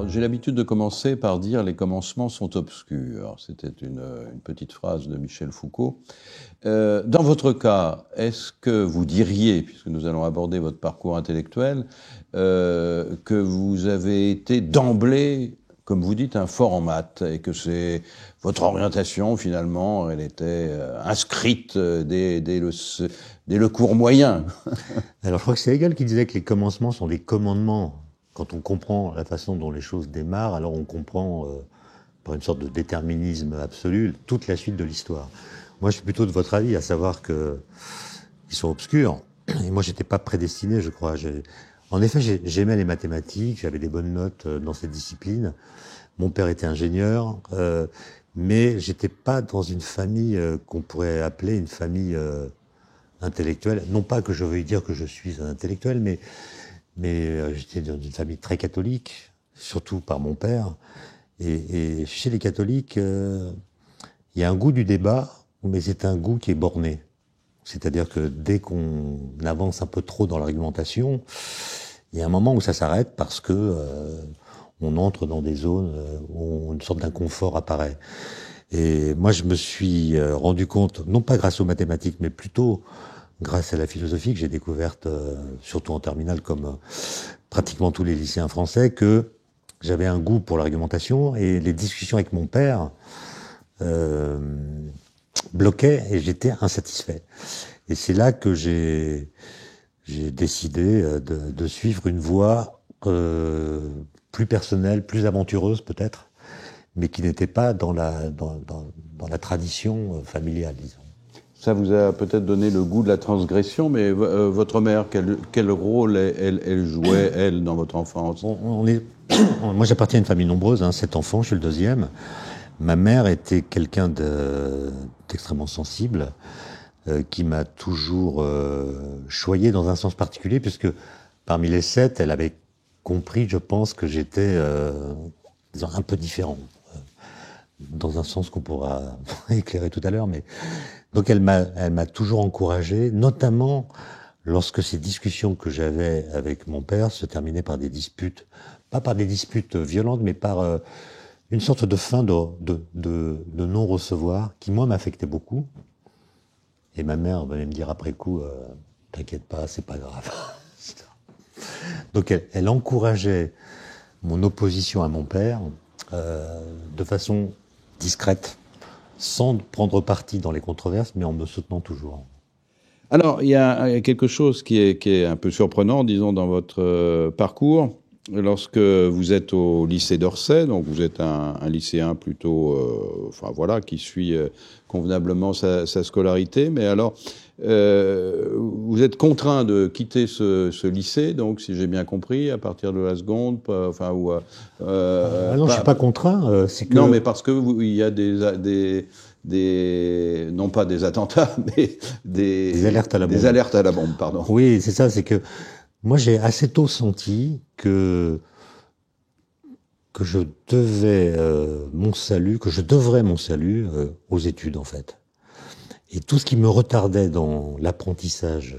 Alors, j'ai l'habitude de commencer par dire les commencements sont obscurs. C'était une petite phrase de Michel Foucault. Dans votre cas, est-ce que vous diriez, puisque nous allons aborder votre parcours intellectuel, que vous avez été d'emblée, comme vous dites, un fort en maths, et que c'est votre orientation, finalement, elle était inscrite dès le cours moyen? Alors, je crois que c'est Hegel qui disait que les commencements sont des commandements. Quand on comprend la façon dont les choses démarrent, alors on comprend, par une sorte de déterminisme absolu, toute la suite de l'histoire. Moi, je suis plutôt de votre avis, à savoir qu'ils sont obscurs. Et moi, j'étais pas prédestiné, je crois. En effet, j'aimais les mathématiques, j'avais des bonnes notes dans cette discipline. Mon père était ingénieur, mais j'étais pas dans une famille qu'on pourrait appeler une famille intellectuelle. Non pas que je veuille dire que je suis un intellectuel, mais j'étais dans une famille très catholique, surtout par mon père. Et chez les catholiques, il y a un goût du débat, mais c'est un goût qui est borné. C'est-à-dire que dès qu'on avance un peu trop dans l'argumentation, il y a un moment où ça s'arrête parce que on entre dans des zones où une sorte d'inconfort apparaît. Et moi, je me suis rendu compte, non pas grâce aux mathématiques, mais plutôt grâce à la philosophie que j'ai découverte, surtout en terminale, comme pratiquement tous les lycéens français, que j'avais un goût pour l'argumentation, et les discussions avec mon père bloquaient et j'étais insatisfait. Et c'est là que j'ai décidé de suivre une voie plus personnelle, plus aventureuse peut-être, mais qui n'était pas dans la tradition familiale, disons. Ça vous a peut-être donné le goût de la transgression, mais votre mère, quel rôle elle jouait, elle, dans votre enfance? Moi, j'appartiens à une famille nombreuse, 7 enfants, je suis le deuxième. Ma mère était quelqu'un d'extrêmement sensible, qui m'a toujours choyé dans un sens particulier, puisque parmi les 7, elle avait compris, je pense, que j'étais disons, un peu différent, dans un sens qu'on pourra éclairer tout à l'heure, mais donc elle m'a toujours encouragé, notamment lorsque ces discussions que j'avais avec mon père se terminaient par des disputes, pas par des disputes violentes, mais par une sorte de fin de non-recevoir qui, moi, m'affectait beaucoup. Et ma mère venait me dire après coup, t'inquiète pas, c'est pas grave. Donc elle encourageait mon opposition à mon père de façon discrète, sans prendre parti dans les controverses, mais en me soutenant toujours. Alors, il y a quelque chose qui est un peu surprenant, disons, dans votre parcours. Lorsque vous êtes au lycée d'Orsay, donc vous êtes un lycéen plutôt, qui suit convenablement sa scolarité, mais alors vous êtes contraint de quitter ce lycée, donc si j'ai bien compris, à partir de la seconde, non, je suis pas contraint. C'est que... Non, mais parce que il y a non pas des attentats, mais des alertes à la bombe. Des alertes à la bombe, pardon. Oui, c'est ça, c'est que moi j'ai assez tôt senti que je devais mon salut aux études en fait. Et tout ce qui me retardait dans l'apprentissage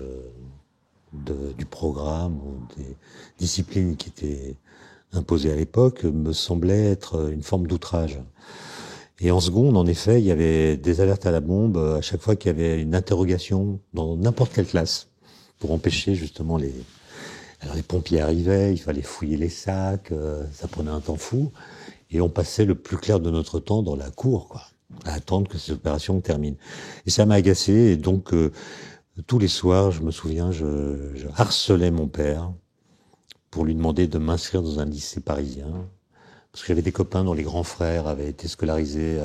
du programme ou des disciplines qui étaient imposées à l'époque me semblait être une forme d'outrage. Et en seconde, en effet, il y avait des alertes à la bombe à chaque fois qu'il y avait une interrogation dans n'importe quelle classe pour empêcher justement Alors les pompiers arrivaient, il fallait fouiller les sacs, ça prenait un temps fou, et on passait le plus clair de notre temps dans la cour, quoi, à attendre que cette opération termine. Et ça m'a agacé, et donc tous les soirs, je me souviens, je harcelais mon père pour lui demander de m'inscrire dans un lycée parisien, parce que j'avais des copains dont les grands frères avaient été scolarisés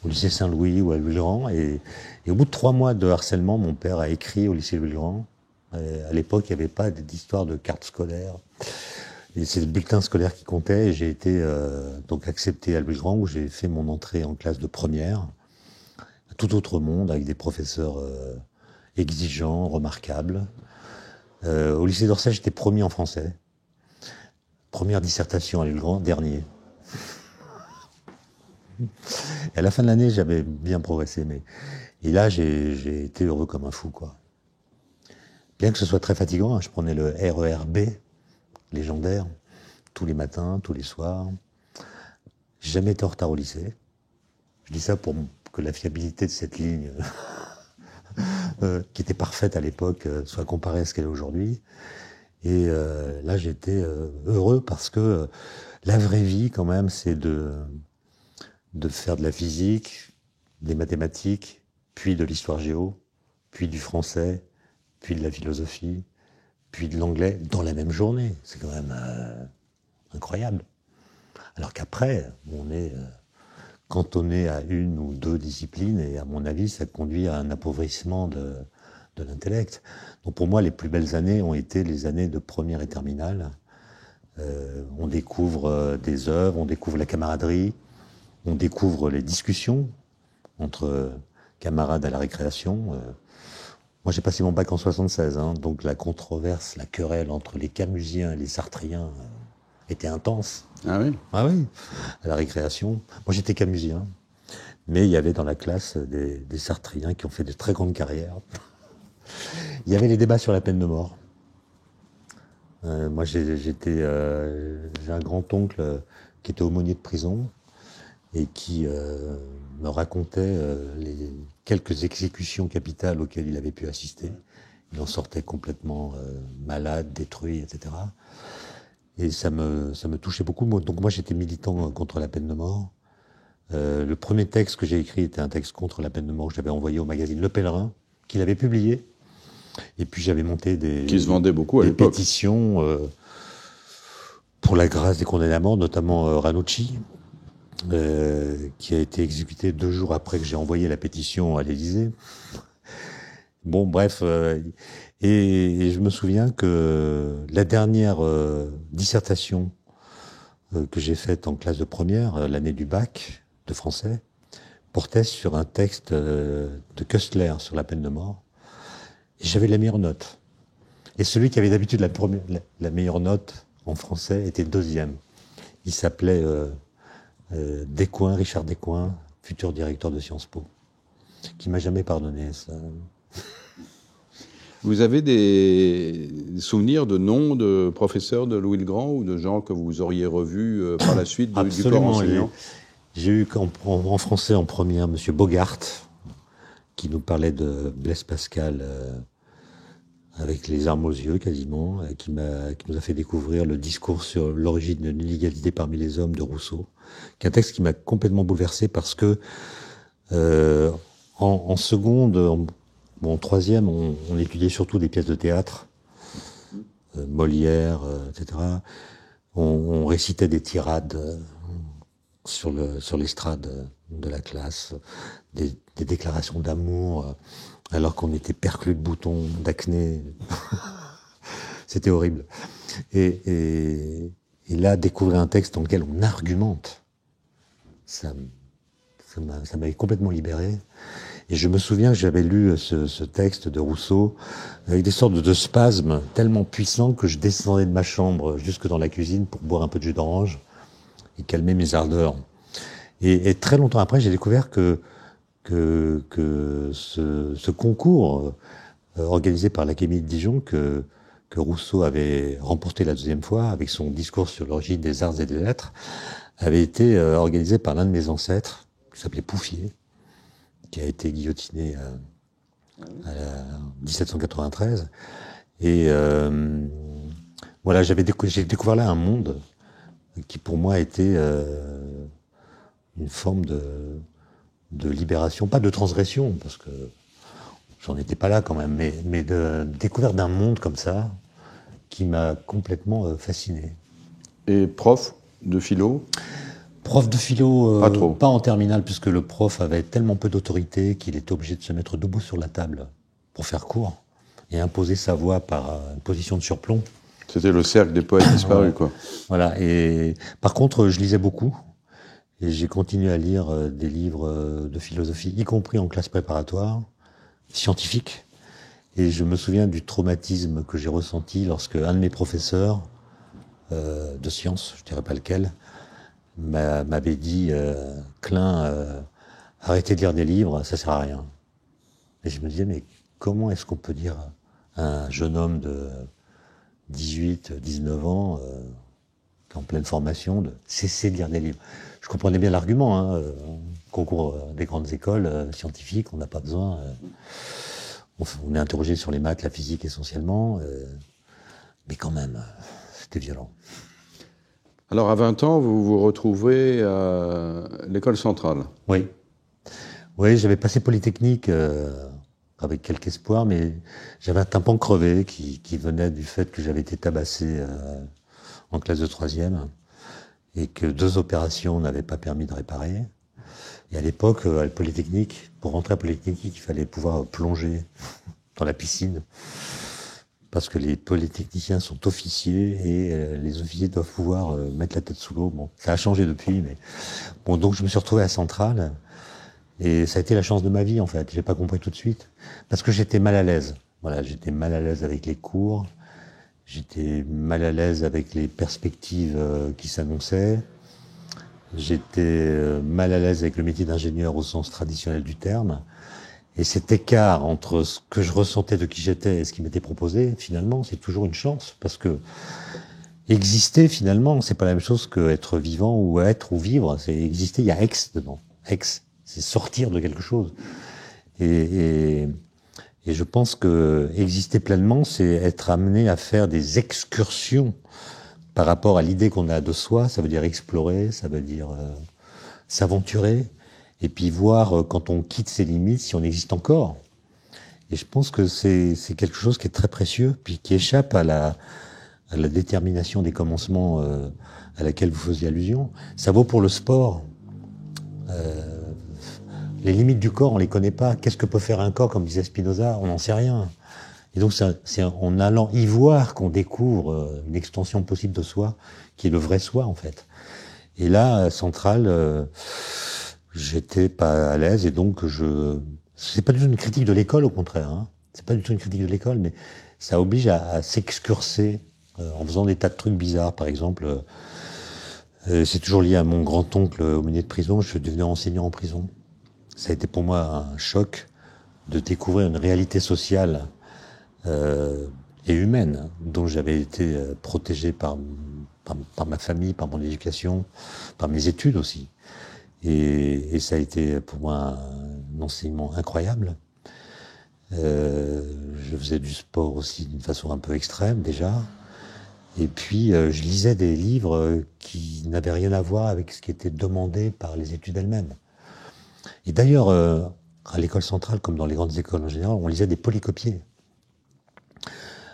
au lycée Saint-Louis ou à Louis-le-Grand, et au bout de 3 mois de harcèlement, mon père a écrit au lycée Louis-le-Grand. À l'époque, il n'y avait pas d'histoire de carte scolaire. Et c'est le bulletin scolaire qui comptait. Et j'ai été donc accepté à Louis-le-Grand, où j'ai fait mon entrée en classe de première. Un tout autre monde, avec des professeurs exigeants, remarquables. Au lycée d'Orsay, j'étais premier en français. Première dissertation à Louis-le-Grand, dernier. Et à la fin de l'année, j'avais bien progressé. Et là, j'ai été heureux comme un fou, quoi. Bien que ce soit très fatigant, je prenais le RER B, légendaire, tous les matins, tous les soirs. J'ai jamais été en retard au lycée. Je dis ça pour que la fiabilité de cette ligne, qui était parfaite à l'époque, soit comparée à ce qu'elle est aujourd'hui. Et là, j'étais heureux parce que la vraie vie, quand même, c'est de faire de la physique, des mathématiques, puis de l'histoire géo, puis du français, puis de la philosophie, puis de l'anglais dans la même journée. C'est quand même incroyable. Alors qu'après, on est cantonné à une ou deux disciplines et à mon avis, ça conduit à un appauvrissement de l'intellect. Donc pour moi, les plus belles années ont été les années de première et terminale. On découvre des œuvres, on découvre la camaraderie, on découvre les discussions entre camarades à la récréation. Moi, j'ai passé mon bac en 76, hein, donc la controverse, la querelle entre les camusiens et les sartriens était intense. Ah oui? Ah oui, à la récréation. Moi, j'étais camusien, mais il y avait dans la classe des sartriens qui ont fait de très grandes carrières. Il y avait les débats sur la peine de mort. Moi, j'ai un grand-oncle qui était aumônier de prison et qui me racontait les quelques exécutions capitales auxquelles il avait pu assister. Il en sortait complètement malade, détruit, etc. Et ça me touchait beaucoup. Donc moi, j'étais militant contre la peine de mort. Le premier texte que j'ai écrit était un texte contre la peine de mort que j'avais envoyé au magazine Le Pèlerin, qu'il avait publié. Et puis j'avais monté qui se vendait beaucoup à l'époque. Des pétitions pour la grâce des condamnés à mort, notamment Ranucci, qui a été exécuté 2 jours après que j'ai envoyé la pétition à l'Élysée. Bon, bref, et je me souviens que la dernière dissertation que j'ai faite en classe de première, l'année du bac de français, portait sur un texte de Koestler sur la peine de mort. Et j'avais la meilleure note. Et celui qui avait d'habitude la meilleure note en français était 2e. Il s'appelait Descoings, Richard Descoings, futur directeur de Sciences Po, qui m'a jamais pardonné ça. Vous avez des souvenirs de noms de professeurs de Louis le Grand ou de gens que vous auriez revus par la suite du corps enseignant? J'ai eu en français en première M. Bogart, qui nous parlait de Blaise Pascal avec les armes aux yeux quasiment, qui nous a fait découvrir le discours sur l'origine de l'inégalité parmi les hommes de Rousseau, qui est un texte qui m'a complètement bouleversé parce que en seconde, en troisième, on étudiait surtout des pièces de théâtre, Molière, etc. On récitait des tirades sur l'estrade de la classe, des déclarations d'amour, alors qu'on était perclus de boutons, d'acné. C'était horrible. Et là, découvrir un texte dans lequel on argumente, ça m'avait complètement libéré. Et je me souviens que j'avais lu ce texte de Rousseau avec des sortes de spasmes tellement puissants que je descendais de ma chambre jusque dans la cuisine pour boire un peu de jus d'orange et calmer mes ardeurs. Et très longtemps après, j'ai découvert que ce concours organisé par l'Académie de Dijon que Rousseau avait remporté la 2e fois avec son discours sur l'origine des arts et des lettres avait été organisé par l'un de mes ancêtres qui s'appelait Pouffier, qui a été guillotiné en 1793. Et voilà, j'ai découvert là un monde qui pour moi était une forme de libération, pas de transgression, parce que j'en étais pas là quand même, mais de découverte d'un monde comme ça qui m'a complètement fasciné. Et prof de philo? Prof de philo, pas trop. Pas en terminale, puisque le prof avait tellement peu d'autorité qu'il était obligé de se mettre debout sur la table pour faire cours et imposer sa voix par une position de surplomb. C'était le cercle des poètes disparus, quoi. Voilà. Et par contre, je lisais beaucoup et j'ai continué à lire des livres de philosophie, y compris en classe préparatoire, scientifique. Et je me souviens du traumatisme que j'ai ressenti lorsque un de mes professeurs de sciences, je dirais pas lequel, m'avait dit Klein, arrêtez de lire des livres, ça sert à rien. Et je me disais, mais comment est-ce qu'on peut dire à un jeune homme de 18, 19 ans en pleine formation, de cesser de lire des livres. Je comprenais bien l'argument, hein, concours des grandes écoles scientifiques, on n'a pas besoin. On est interrogé sur les maths, la physique essentiellement, mais quand même, c'était violent. Alors à 20 ans, vous vous retrouvez à l'école centrale. Oui. Oui, j'avais passé Polytechnique avec quelque espoir, mais j'avais un tympan crevé qui venait du fait que j'avais été tabassé en classe de 3e et que 2 opérations n'avaient pas permis de réparer. Et à l'époque, à Polytechnique, pour rentrer à Polytechnique, il fallait pouvoir plonger dans la piscine parce que les polytechniciens sont officiers et les officiers doivent pouvoir mettre la tête sous l'eau. Bon, ça a changé depuis, mais bon, donc je me suis retrouvé à Centrale et ça a été la chance de ma vie en fait. J'ai pas compris tout de suite parce que j'étais mal à l'aise. Voilà, j'étais mal à l'aise avec les cours, j'étais mal à l'aise avec les perspectives qui s'annonçaient. J'étais mal à l'aise avec le métier d'ingénieur au sens traditionnel du terme. Et cet écart entre ce que je ressentais de qui j'étais et ce qui m'était proposé, finalement, c'est toujours une chance. Parce que exister, finalement, c'est pas la même chose que être vivant ou être ou vivre. C'est exister, il y a ex dedans. Ex, c'est sortir de quelque chose. Et je pense que exister pleinement, c'est être amené à faire des excursions par rapport à l'idée qu'on a de soi. Ça veut dire explorer, ça veut dire s'aventurer. Et puis voir quand on quitte ses limites, si on existe encore. Et je pense que c'est quelque chose qui est très précieux, puis qui échappe à la détermination des commencements à laquelle vous faisiez allusion. Ça vaut pour le sport. Les limites du corps, on les connaît pas. Qu'est-ce que peut faire un corps, comme disait Spinoza? On n'en sait rien. Et donc c'est en allant y voir qu'on découvre une extension possible de soi, qui est le vrai soi en fait. Et là, Centrale... j'étais pas à l'aise et donc c'est pas du tout une critique de l'école, au contraire, hein. C'est pas du tout une critique de l'école, mais ça oblige à s'excurser en faisant des tas de trucs bizarres. Par exemple, c'est toujours lié à mon grand-oncle aumônier de prison. Je suis devenu enseignant en prison. Ça a été pour moi un choc de découvrir une réalité sociale et humaine, hein, dont j'avais été protégé par ma famille, par mon éducation, par mes études aussi. Et ça a été pour moi un enseignement incroyable. Je faisais du sport aussi d'une façon un peu extrême déjà. Et puis je lisais des livres qui n'avaient rien à voir avec ce qui était demandé par les études elles-mêmes. Et d'ailleurs, à l'école centrale, comme dans les grandes écoles en général, on lisait des polycopiés.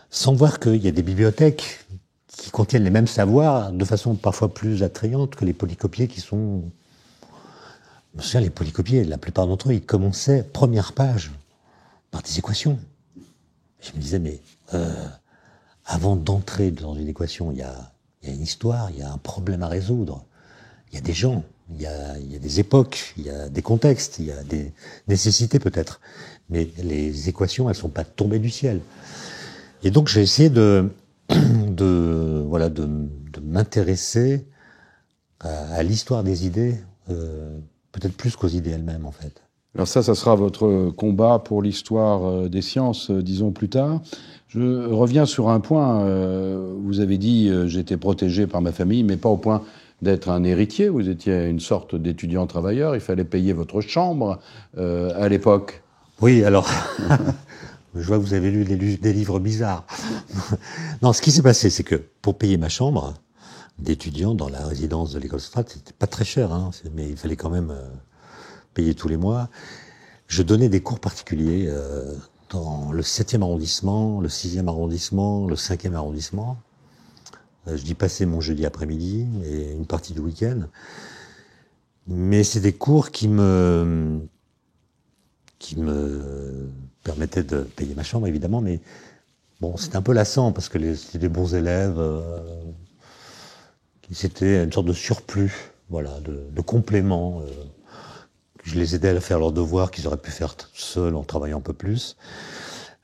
Sans voir qu'il y a des bibliothèques qui contiennent les mêmes savoirs de façon parfois plus attrayante que les polycopiés qui sont... Je me souviens, les polycopiés, la plupart d'entre eux, ils commençaient, première page, par des équations. Je me disais, mais avant d'entrer dans une équation, il y a une histoire, il y a un problème à résoudre, il y a des gens, il y a des époques, il y a des contextes, il y a des nécessités peut-être. Mais les équations, elles sont pas tombées du ciel. Et donc j'ai essayé de m'intéresser à l'histoire des idées, peut-être plus qu'aux idées elles-mêmes, en fait. Alors ça sera votre combat pour l'histoire des sciences, disons plus tard. Je reviens sur un point. Vous avez dit j'étais protégé par ma famille, mais pas au point d'être un héritier. Vous étiez une sorte d'étudiant travailleur. Il fallait payer votre chambre à l'époque. Oui, alors... Je vois que vous avez lu des livres bizarres. Non, ce qui s'est passé, c'est que pour payer ma chambre d'étudiant dans la résidence de l'école centrale, c'était pas très cher, hein, mais il fallait quand même payer tous les mois. Je donnais des cours particuliers dans le 7e arrondissement, le 6e arrondissement, le 5e arrondissement. Je passais mon jeudi après-midi et une partie du week-end. Mais c'est des cours qui me permettait de payer ma chambre, évidemment, mais bon, c'était un peu lassant, parce que c'était des bons élèves, c'était une sorte de surplus, voilà, de complément. Je les aidais à faire leurs devoirs qu'ils auraient pu faire seuls en travaillant un peu plus.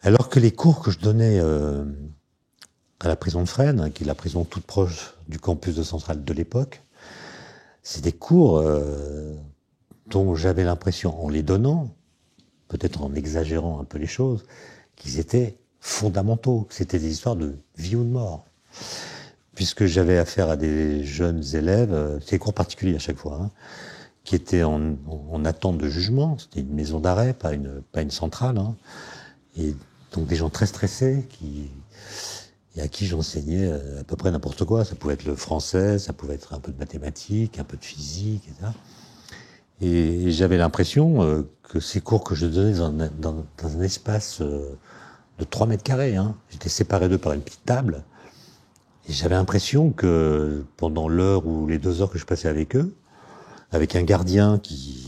Alors que les cours que je donnais à la prison de Fresnes, qui est la prison toute proche du campus de Centrale de l'époque, c'est des cours dont j'avais l'impression, en les donnant, peut-être en exagérant un peu les choses, qu'ils étaient fondamentaux, que c'était des histoires de vie ou de mort. puisque j'avais affaire à des jeunes élèves, c'est des cours particuliers à chaque fois, hein, qui étaient en attente de jugement. C'était une maison d'arrêt, pas une centrale, hein. Et donc des gens très stressés et à qui j'enseignais à peu près n'importe quoi. Ça pouvait être le français, ça pouvait être un peu de mathématiques, un peu de physique, etc. Et j'avais l'impression que ces cours que je donnais dans un espace de 3 mètres carrés, hein, j'étais séparé d'eux par une petite table, et j'avais l'impression que pendant l'heure ou les 2 heures que je passais avec eux, avec un gardien qui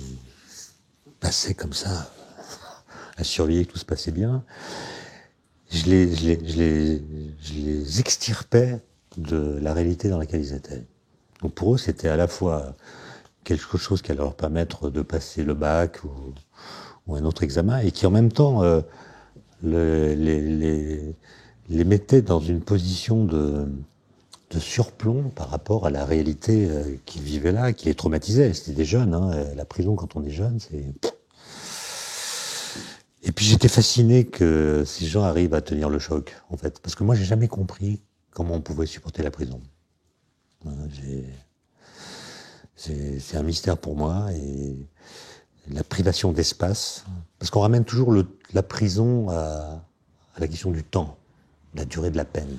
passait comme ça, à surveiller que tout se passait bien, je les extirpais de la réalité dans laquelle ils étaient. Donc pour eux, c'était à la fois quelque chose qui allait leur permettre de passer le bac ou un autre examen, et qui en même temps les mettait dans une position de surplomb par rapport à la réalité qu'ils vivaient là, qui les traumatisait. C'était des jeunes, hein. La prison quand on est jeune, c'est... Et puis j'étais fasciné que ces gens arrivent à tenir le choc, en fait. Parce que moi, j'ai jamais compris comment on pouvait supporter la prison. C'est un mystère pour moi, et la privation d'espace. Parce qu'on ramène toujours la prison à la question du temps, la durée de la peine.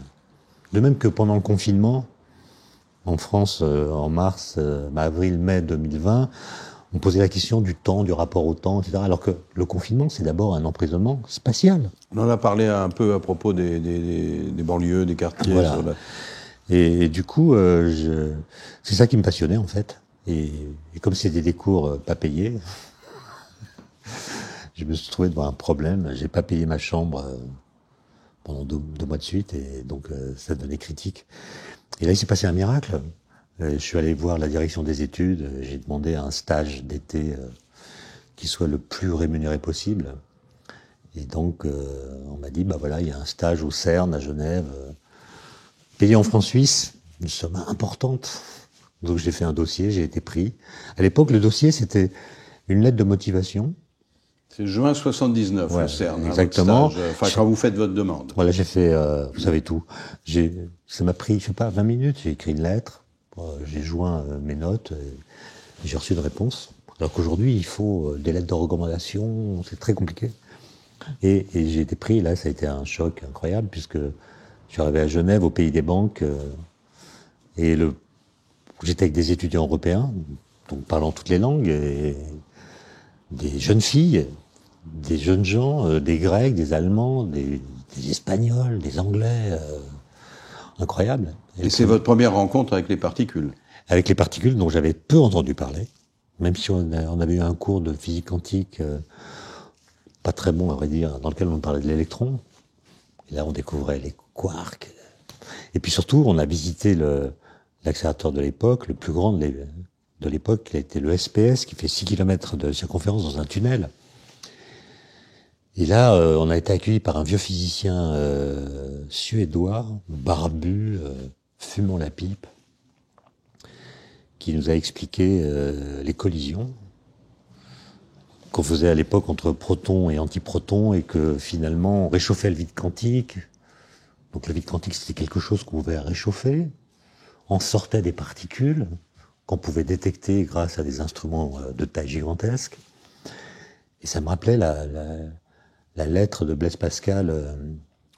De même que pendant le confinement, en France, en avril-mai 2020, on posait la question du temps, du rapport au temps, etc. Alors que le confinement, c'est d'abord un emprisonnement spatial. On en a parlé un peu à propos des banlieues, des quartiers. Voilà. Et du coup, c'est ça qui me passionnait, en fait. Et comme c'était des cours pas payés, je me suis trouvé devant un problème. J'ai pas payé ma chambre pendant 2 mois de suite, et donc ça devenait critique. Et là, il s'est passé un miracle. Je suis allé voir la direction des études, j'ai demandé un stage d'été qui soit le plus rémunéré possible. Et donc, on m'a dit, bah voilà, il y a un stage au CERN à Genève, payé en francs suisses, une somme importante. Donc j'ai fait un dossier, j'ai été pris. À l'époque, le dossier, c'était une lettre de motivation. C'est juin 79, ouais, le CERN. Exactement. Quand vous faites votre demande. Voilà, j'ai fait, vous savez tout. Ça m'a pris, je sais pas, 20 minutes, j'ai écrit une lettre. J'ai joint mes notes, et j'ai reçu une réponse. Alors qu'aujourd'hui, il faut des lettres de recommandation, c'est très compliqué. Et j'ai été pris, là, ça a été un choc incroyable, puisque je suis arrivé à Genève, au pays des banques, et j'étais avec des étudiants européens, donc parlant toutes les langues, et des jeunes filles, des jeunes gens, des Grecs, des Allemands, des Espagnols, des Anglais, incroyable. Et c'est votre première rencontre avec les particules? Avec les particules dont j'avais peu entendu parler, même si on avait eu un cours de physique quantique pas très bon, à vrai dire, dans lequel on parlait de l'électron. Et là, on découvrait les quarks. Et puis surtout, on a visité l'accélérateur de l'époque, le plus grand de l'époque, qui a été le SPS, qui fait 6 km de circonférence dans un tunnel. Et là, on a été accueillis par un vieux physicien suédois, barbu, fumant la pipe, qui nous a expliqué les collisions qu'on faisait à l'époque entre protons et antiprotons, et que finalement on réchauffait le vide quantique. Donc le vide quantique, c'était quelque chose qu'on pouvait réchauffer, en sortait des particules qu'on pouvait détecter grâce à des instruments de taille gigantesque. Et ça me rappelait la lettre de Blaise Pascal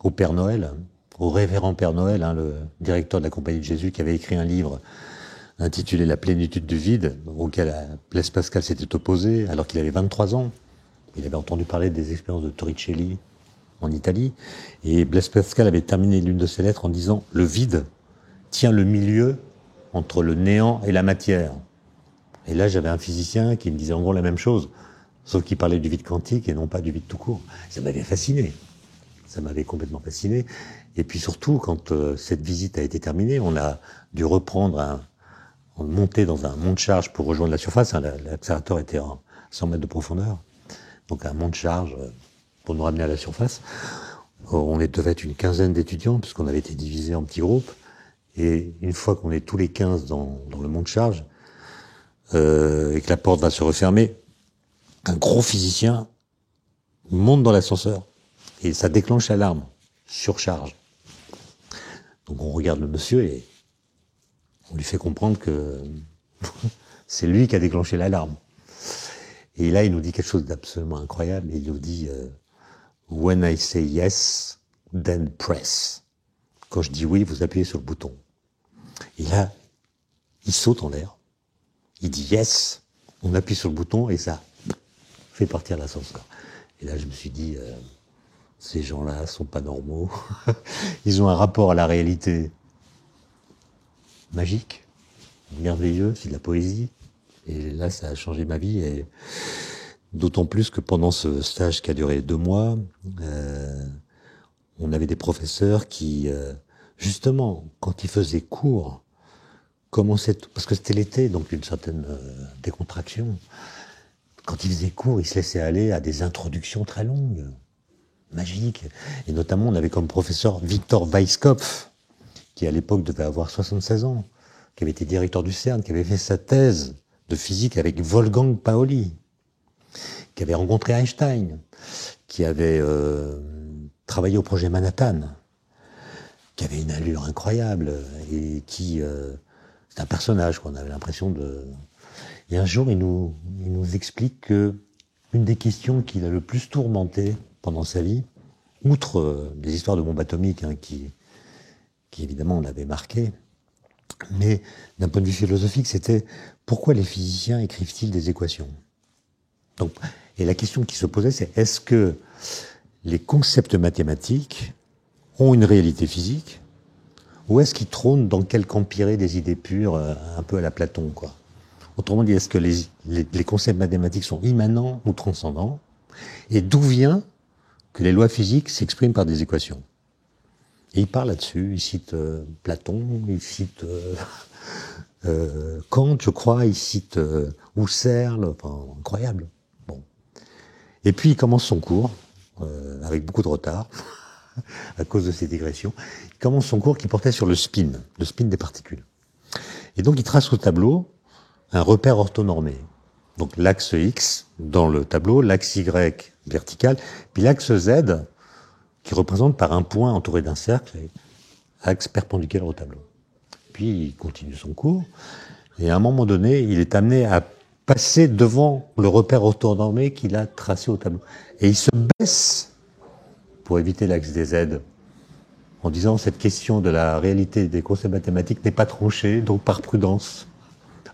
au Père Noël, au révérend Père Noël, hein, le directeur de la Compagnie de Jésus, qui avait écrit un livre intitulé La plénitude du vide, auquel Blaise Pascal s'était opposé alors qu'il avait 23 ans. Il avait entendu parler des expériences de Torricelli en Italie, et Blaise Pascal avait terminé l'une de ses lettres en disant « Le vide tient le milieu entre le néant et la matière ». Et là, j'avais un physicien qui me disait en gros la même chose, sauf qu'il parlait du vide quantique et non pas du vide tout court. Ça m'avait fasciné. Ça m'avait complètement fasciné. Et puis surtout, quand cette visite a été terminée, on a dû monter dans un mont de charge pour rejoindre la surface. L'accélérateur était à 100 mètres de profondeur. Donc un mont de charge pour nous ramener à la surface. On devait être une quinzaine d'étudiants, puisqu'on avait été divisés en petits groupes. Et une fois qu'on est tous les 15 dans le mont de charge, et que la porte va se refermer, un gros physicien monte dans l'ascenseur. Et ça déclenche l'alarme. Surcharge. Donc on regarde le monsieur et On lui fait comprendre que c'est lui qui a déclenché l'alarme. Et là, il nous dit quelque chose d'absolument incroyable. Il nous dit When I say yes, then press. Quand je dis oui, vous appuyez sur le bouton. Et là, il saute en l'air. Il dit yes. On appuie sur le bouton et ça fait partir l'ascenseur. Et là, je me suis dit, ces gens-là sont pas normaux. Ils ont un rapport à la réalité magique, merveilleux, c'est de la poésie. Et là, ça a changé ma vie. Et d'autant plus que pendant ce stage qui a duré 2 mois, on avait des professeurs qui, justement, quand ils faisaient cours, commençaient, parce que c'était l'été, donc une certaine décontraction. Quand ils faisaient cours, ils se laissaient aller à des introductions très longues, magiques. Et notamment, on avait comme professeur Victor Weisskopf, qui à l'époque devait avoir 76 ans, qui avait été directeur du CERN, qui avait fait sa thèse de physique avec Wolfgang Pauli, qui avait rencontré Einstein, qui avait travaillé au projet Manhattan, qui avait une allure incroyable, et qui... c'est un personnage, quoi. On avait l'impression de... Et un jour, il nous explique que une des questions qu'il a le plus tourmenté pendant sa vie, outre les histoires de bombes atomiques, hein, qui évidemment l'avaient marqué, mais d'un point de vue philosophique, c'était pourquoi les physiciens écrivent-ils des équations? Donc, et la question qui se posait, c'est est-ce que les concepts mathématiques ont une réalité physique, ou est-ce qu'ils trônent dans quelque empyrée des idées pures, un peu à la Platon, quoi? Autrement dit, est-ce que les concepts mathématiques sont immanents ou transcendants? Et d'où vient que les lois physiques s'expriment par des équations? Et il parle là-dessus, il cite Platon, il cite Kant, je crois, il cite Husserl, enfin, incroyable. Bon. Et puis il commence son cours, avec beaucoup de retard, à cause de ces digressions. Il commence son cours qui portait sur le spin des particules. Et donc il trace au tableau un repère orthonormé. Donc l'axe X dans le tableau, l'axe Y vertical, puis l'axe Z qui représente par un point entouré d'un cercle, axe perpendiculaire au tableau. Puis il continue son cours, et à un moment donné, il est amené à passer devant le repère orthonormé qu'il a tracé au tableau. Et il se baisse pour éviter l'axe des Z, en disant cette question de la réalité des concepts mathématiques n'est pas tranchée, donc par prudence.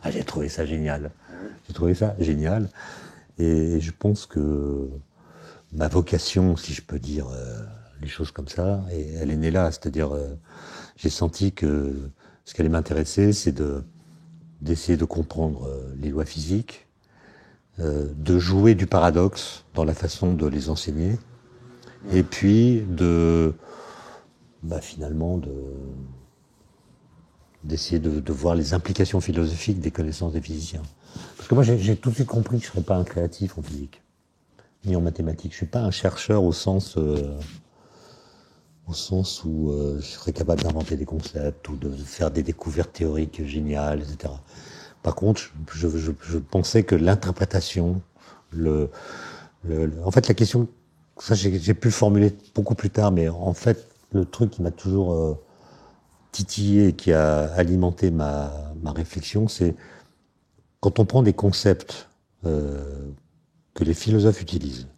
Ah, j'ai trouvé ça génial. J'ai trouvé ça génial. Et je pense que ma vocation, si je peux dire les choses comme ça, et elle est née là. C'est-à-dire, j'ai senti que ce qui allait m'intéresser, c'est d'essayer de comprendre les lois physiques, de jouer du paradoxe dans la façon de les enseigner, et puis finalement d'essayer de voir les implications philosophiques des connaissances des physiciens. Parce que moi, j'ai tout de suite compris que je ne serais pas un créatif en physique, ni en mathématiques. Je ne suis pas un chercheur au sens où je serais capable d'inventer des concepts ou de faire des découvertes théoriques géniales, etc. Par contre, je pensais que l'interprétation, en fait, la question, ça j'ai pu le formuler beaucoup plus tard, mais en fait, le truc qui m'a toujours titillé, qui a alimenté ma réflexion, c'est quand on prend des concepts que les philosophes utilisent,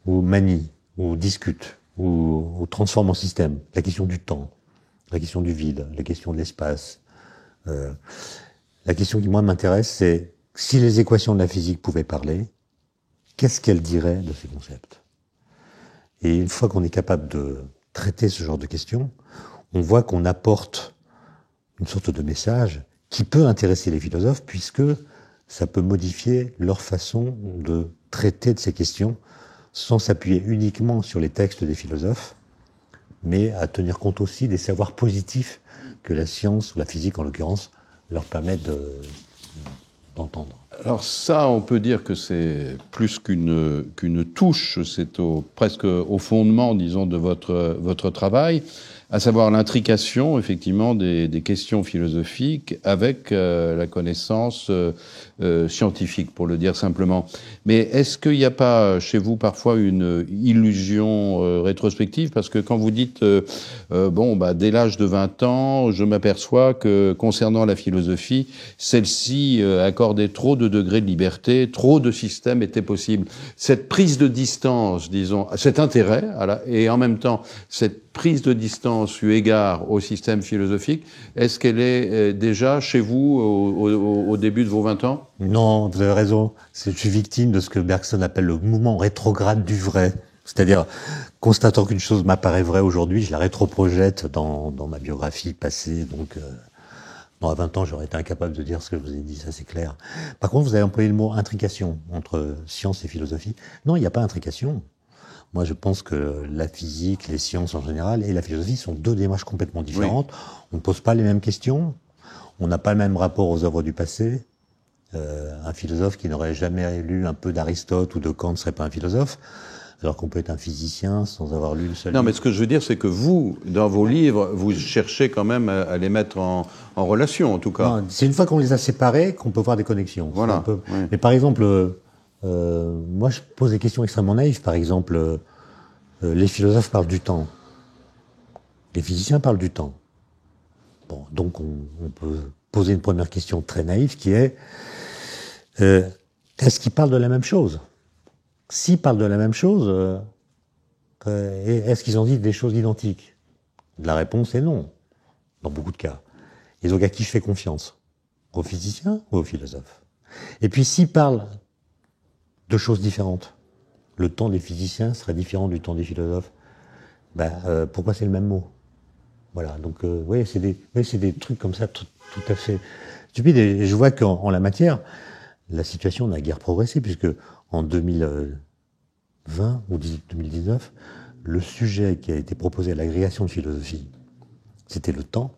ou manient, ou discutent, ou transforment en système, la question du temps, la question du vide, la question de l'espace. La question qui, moi, m'intéresse, c'est si les équations de la physique pouvaient parler, qu'est-ce qu'elles diraient de ces concepts? Et une fois qu'on est capable de traiter ce genre de questions, on voit qu'on apporte une sorte de message qui peut intéresser les philosophes, puisque ça peut modifier leur façon de traiter de ces questions sans s'appuyer uniquement sur les textes des philosophes, mais à tenir compte aussi des savoirs positifs que la science, ou la physique en l'occurrence, leur permet d'entendre. Alors ça, on peut dire que c'est plus qu'une touche, c'est presque au fondement, disons, de votre travail, à savoir l'intrication, effectivement, des questions philosophiques avec la connaissance scientifique, pour le dire simplement. Mais est-ce qu'il n'y a pas chez vous parfois une illusion rétrospective? Parce que quand vous dites, dès l'âge de 20 ans, je m'aperçois que concernant la philosophie, celle-ci accordait trop de degrés de liberté, trop de systèmes étaient possibles. Cette prise de distance, disons, cet intérêt, et en même temps, cette prise de distance eu égard au système philosophique, est-ce qu'elle est déjà chez vous au début de vos 20 ans? Non, vous avez raison. Je suis victime de ce que Bergson appelle le mouvement rétrograde du vrai. C'est-à-dire, constatant qu'une chose m'apparaît vraie aujourd'hui, je la rétroprojette dans ma biographie passée. Donc, à 20 ans, j'aurais été incapable de dire ce que je vous ai dit, ça c'est clair. Par contre, vous avez employé le mot intrication entre science et philosophie. Non, il n'y a pas intrication. Moi, je pense que la physique, les sciences en général et la philosophie sont deux démarches complètement différentes. Oui. On ne pose pas les mêmes questions, on n'a pas le même rapport aux œuvres du passé. Un philosophe qui n'aurait jamais lu un peu d'Aristote ou de Kant ne serait pas un philosophe, alors qu'on peut être un physicien sans avoir lu le seul livre. Non, mais ce que je veux dire, c'est que vous, dans vos livres, vous cherchez quand même à les mettre en relation, en tout cas. Non, c'est une fois qu'on les a séparés qu'on peut voir des connexions. Voilà. Oui. Mais par exemple, moi je pose des questions extrêmement naïves. Par exemple, les philosophes parlent du temps. Les physiciens parlent du temps. Bon, donc on peut poser une première question très naïve qui est est-ce qu'ils parlent de la même chose? S'ils parlent de la même chose, est-ce qu'ils ont dit des choses identiques? La réponse est non, dans beaucoup de cas. Et donc à qui je fais confiance? Aux physiciens ou aux philosophes? Et puis s'ils parlent de choses différentes, le temps des physiciens serait différent du temps des philosophes, pourquoi c'est le même mot? Voilà, donc oui, c'est des trucs comme ça tout à fait stupides. Et je vois qu'en la matière, la situation n'a guère progressé, puisque en 2020 ou 2019, le sujet qui a été proposé à l'agrégation de philosophie, c'était le temps,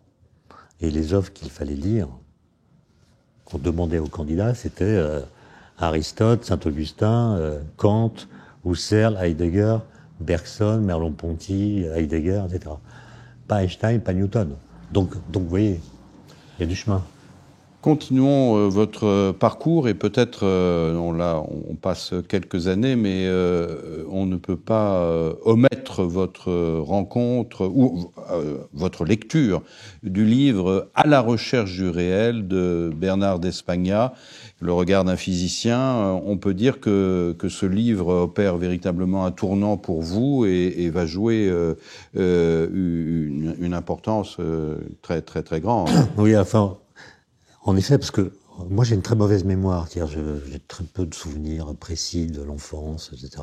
et les œuvres qu'il fallait lire, qu'on demandait aux candidats, c'était Aristote, Saint-Augustin, Kant, Husserl, Heidegger, Bergson, Merleau-Ponty, Heidegger, etc. Pas Einstein, pas Newton. Donc vous voyez, il y a du chemin. Continuons votre parcours et peut-être, on passe quelques années, mais on ne peut pas omettre votre rencontre ou votre lecture du livre « À la recherche du réel » de Bernard d'Espagna, Le regard d'un physicien. On peut dire que ce livre opère véritablement un tournant pour vous et va jouer une importance très très très grande. Oui, enfin, en effet, parce que moi j'ai une très mauvaise mémoire, c'est-à-dire j'ai très peu de souvenirs précis de l'enfance, etc.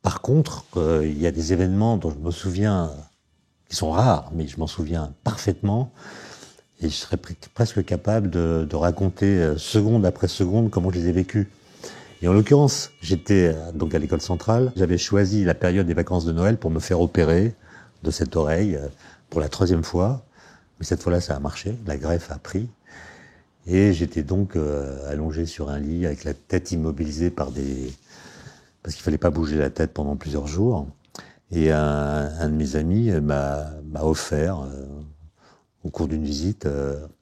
Par contre, il y a des événements dont je me souviens, qui sont rares, mais je m'en souviens parfaitement, et je serais presque capable de raconter seconde après seconde comment je les ai vécus. Et en l'occurrence, j'étais donc à l'école centrale, j'avais choisi la période des vacances de Noël pour me faire opérer de cette oreille pour la 3e fois, mais cette fois-là ça a marché, la greffe a pris, et j'étais donc allongé sur un lit avec la tête immobilisée parce qu'il fallait pas bouger la tête pendant plusieurs jours, et un de mes amis m'a offert au cours d'une visite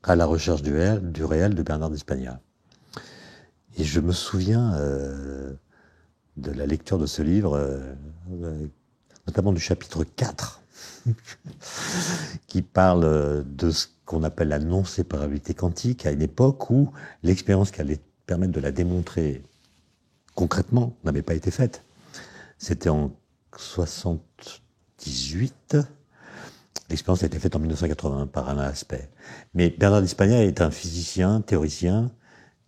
à la recherche du réel de Bernard d'Espagna. Et je me souviens de la lecture de ce livre, notamment du chapitre 4, qui parle de ce qu'on appelle la non-séparabilité quantique, à une époque où l'expérience qui allait permettre de la démontrer concrètement n'avait pas été faite. C'était en 78. L'expérience a été faite en 1980 par Alain Aspect. Mais Bernard d'Espagna est un physicien, théoricien,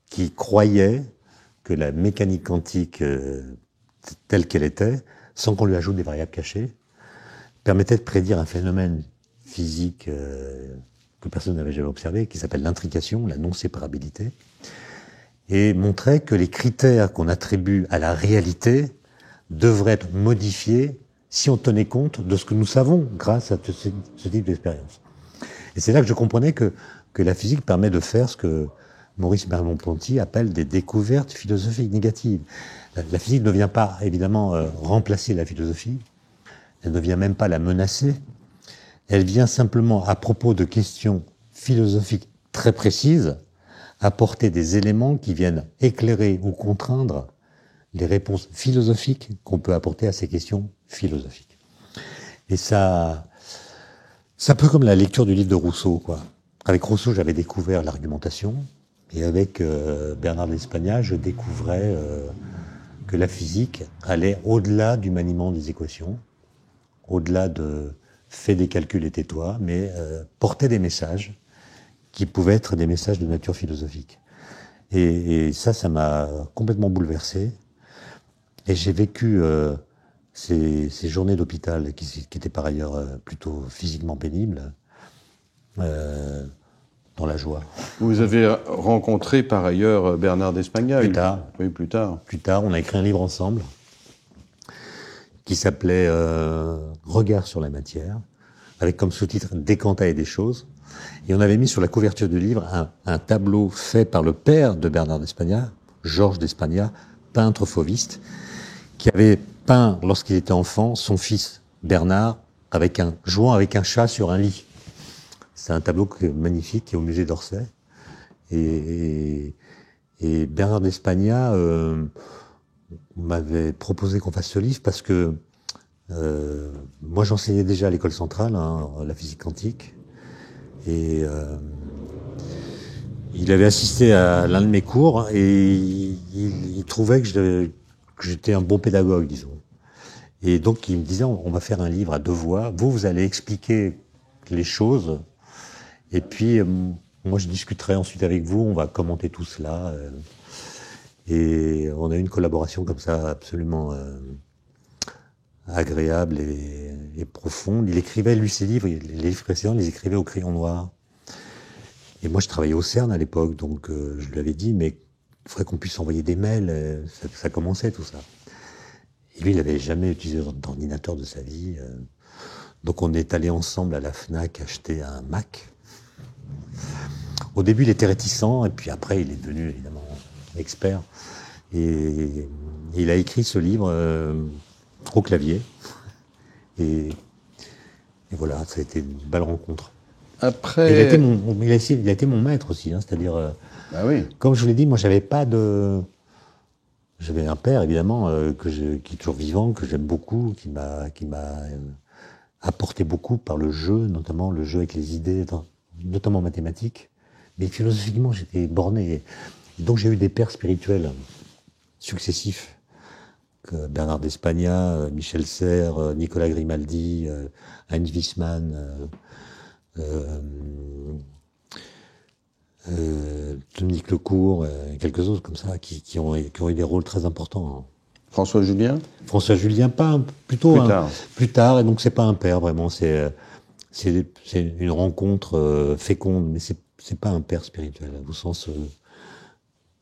qui croyait que la mécanique quantique telle qu'elle était, sans qu'on lui ajoute des variables cachées, permettait de prédire un phénomène physique que personne n'avait jamais observé, qui s'appelle l'intrication, la non-séparabilité, et montrait que les critères qu'on attribue à la réalité devraient être modifiés si on tenait compte de ce que nous savons grâce à ce type d'expérience. Et c'est là que je comprenais que la physique permet de faire ce que Maurice Merleau-Ponty appelle des découvertes philosophiques négatives. La physique ne vient pas, évidemment, remplacer la philosophie. Elle ne vient même pas la menacer. Elle vient simplement, à propos de questions philosophiques très précises, apporter des éléments qui viennent éclairer ou contraindre les réponses philosophiques qu'on peut apporter à ces questions philosophiques. Et ça, c'est un peu comme la lecture du livre de Rousseau, quoi. Avec Rousseau, j'avais découvert l'argumentation, et avec Bernard d'Espagna, je découvrais que la physique allait au-delà du maniement des équations, au-delà de fais des calculs et tais-toi, mais portait des messages qui pouvaient être des messages de nature philosophique. Et ça m'a complètement bouleversé. Et j'ai vécu ces journées d'hôpital qui étaient par ailleurs plutôt physiquement pénibles, dans la joie. Vous avez rencontré par ailleurs Bernard d'Espagna. Plus tard. Oui, plus tard. Plus tard, on a écrit un livre ensemble qui s'appelait Regard sur la matière, avec comme sous-titre Décantailler des choses. Et on avait mis sur la couverture du livre un tableau fait par le père de Bernard d'Espagna, Georges d'Espagna, peintre fauviste, qui avait peint, lorsqu'il était enfant, son fils Bernard jouant avec un chat sur un lit. C'est un tableau magnifique qui est au musée d'Orsay. Et Bernard d'Espagna m'avait proposé qu'on fasse ce livre parce que moi j'enseignais déjà à l'école centrale, la physique quantique. Et il avait assisté à l'un de mes cours et il trouvait que j'étais un bon pédagogue, disons. Et donc il me disait, on va faire un livre à deux voix. Vous allez expliquer les choses. Et puis moi je discuterai ensuite avec vous. On va commenter tout cela. Et on a eu une collaboration comme ça absolument agréable et profonde. Il écrivait, lui, ses livres, les livres précédents, il les écrivait au crayon noir. Et moi, je travaillais au CERN à l'époque, donc je lui avais dit, mais il faudrait qu'on puisse envoyer des mails, ça commençait tout ça. Et lui, il n'avait jamais utilisé d'ordinateur de sa vie. Donc on est allé ensemble à la FNAC acheter un Mac. Au début, il était réticent, et puis après, il est devenu évidemment expert. Et il a écrit ce livre au clavier. Et voilà, ça a été une belle rencontre. Après... Il a été mon maître aussi, c'est-à-dire, bah oui. Comme je vous l'ai dit, moi j'avais un père évidemment qui est toujours vivant, que j'aime beaucoup, qui m'a apporté beaucoup par le jeu, notamment le jeu avec les idées, notamment mathématiques. Mais philosophiquement, j'étais borné. Et donc j'ai eu des pères spirituels successifs. Bernard d'Espagna, Michel Serres, Nicolas Grimaldi, Heinz Wiesmann, Dominique Lecourt, quelques autres comme ça, qui ont eu des rôles très importants. François Julien ? François Julien, plutôt plus tard, et donc c'est pas un père vraiment, c'est une rencontre féconde, mais c'est pas un père spirituel, au sens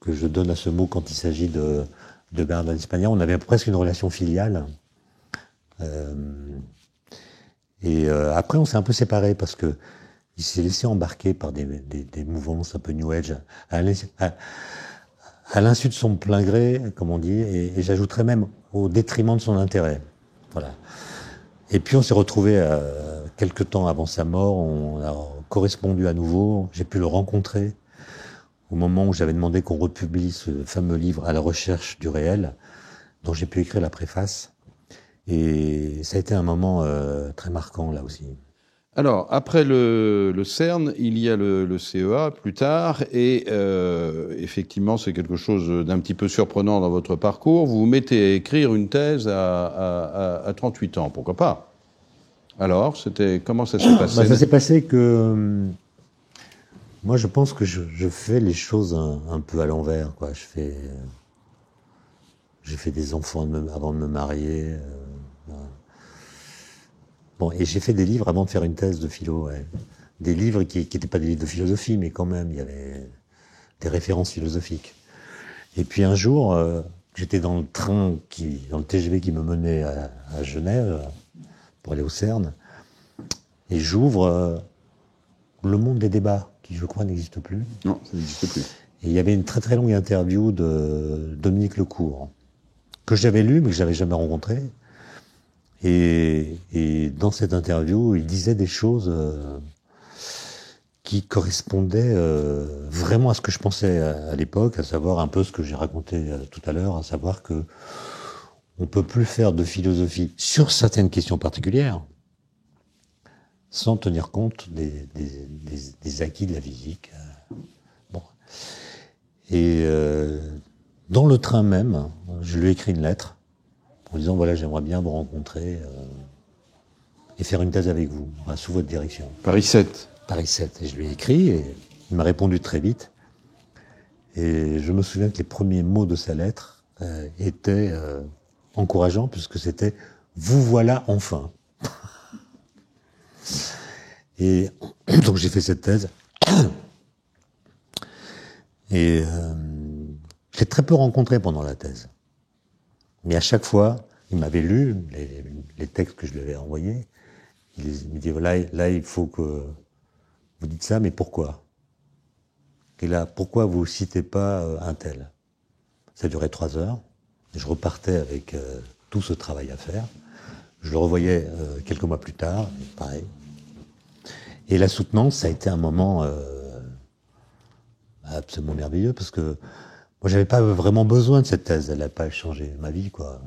que je donne à ce mot quand il s'agit de Bernard d'Espagna. On avait presque une relation filiale. Après, on s'est un peu séparés parce que il s'est laissé embarquer par des mouvances un peu New Age, à l'insu de son plein gré, comme on dit, et j'ajouterais même au détriment de son intérêt. Voilà. Et puis on s'est retrouvés quelques temps avant sa mort, on a correspondu à nouveau, j'ai pu le rencontrer au moment où j'avais demandé qu'on republie ce fameux livre À la recherche du réel, dont j'ai pu écrire la préface. Et ça a été un moment très marquant là aussi. Alors, après le CERN, il y a le CEA plus tard, et effectivement, c'est quelque chose d'un petit peu surprenant dans votre parcours. Vous vous mettez à écrire une thèse à 38 ans, pourquoi pas? Alors, comment ça s'est passé? Ça s'est passé que moi, je pense que je fais les choses un peu à l'envers, quoi. J'ai fait des enfants avant de me marier. Bon, et j'ai fait des livres avant de faire une thèse de philo, ouais. Des livres qui n'étaient pas des livres de philosophie, mais quand même, il y avait des références philosophiques. Et puis un jour, j'étais dans le dans le TGV qui me menait à Genève, pour aller au CERN, et j'ouvre Le Monde des débats, qui je crois n'existe plus. Non, ça n'existe plus. Et il y avait une très très longue interview de Dominique Lecourt, que j'avais lu mais que j'avais jamais rencontré. Et dans cette interview, il disait des choses qui correspondaient vraiment à ce que je pensais à l'époque, à savoir un peu ce que j'ai raconté tout à l'heure, à savoir que on peut plus faire de philosophie sur certaines questions particulières sans tenir compte des acquis de la physique. Bon. Et dans le train même, je lui ai écrit une lettre en disant voilà, j'aimerais bien vous rencontrer et faire une thèse avec vous, sous votre direction. Paris 7. Paris 7. Et je lui ai écrit et il m'a répondu très vite. Et je me souviens que les premiers mots de sa lettre étaient encourageants puisque c'était « vous voilà enfin ». Et donc j'ai fait cette thèse. Et je l'ai très peu rencontré pendant la thèse. Mais à chaque fois, il m'avait lu les textes que je lui avais envoyés. Il me dit voilà, là il faut que vous dites ça, mais pourquoi? Et là, pourquoi vous citez pas un tel? Ça durait 3 heures. Et je repartais avec tout ce travail à faire. Je le revoyais quelques mois plus tard, pareil. Et la soutenance, ça a été un moment absolument merveilleux parce que moi, j'avais pas vraiment besoin de cette thèse. Elle n'a pas changé ma vie, quoi.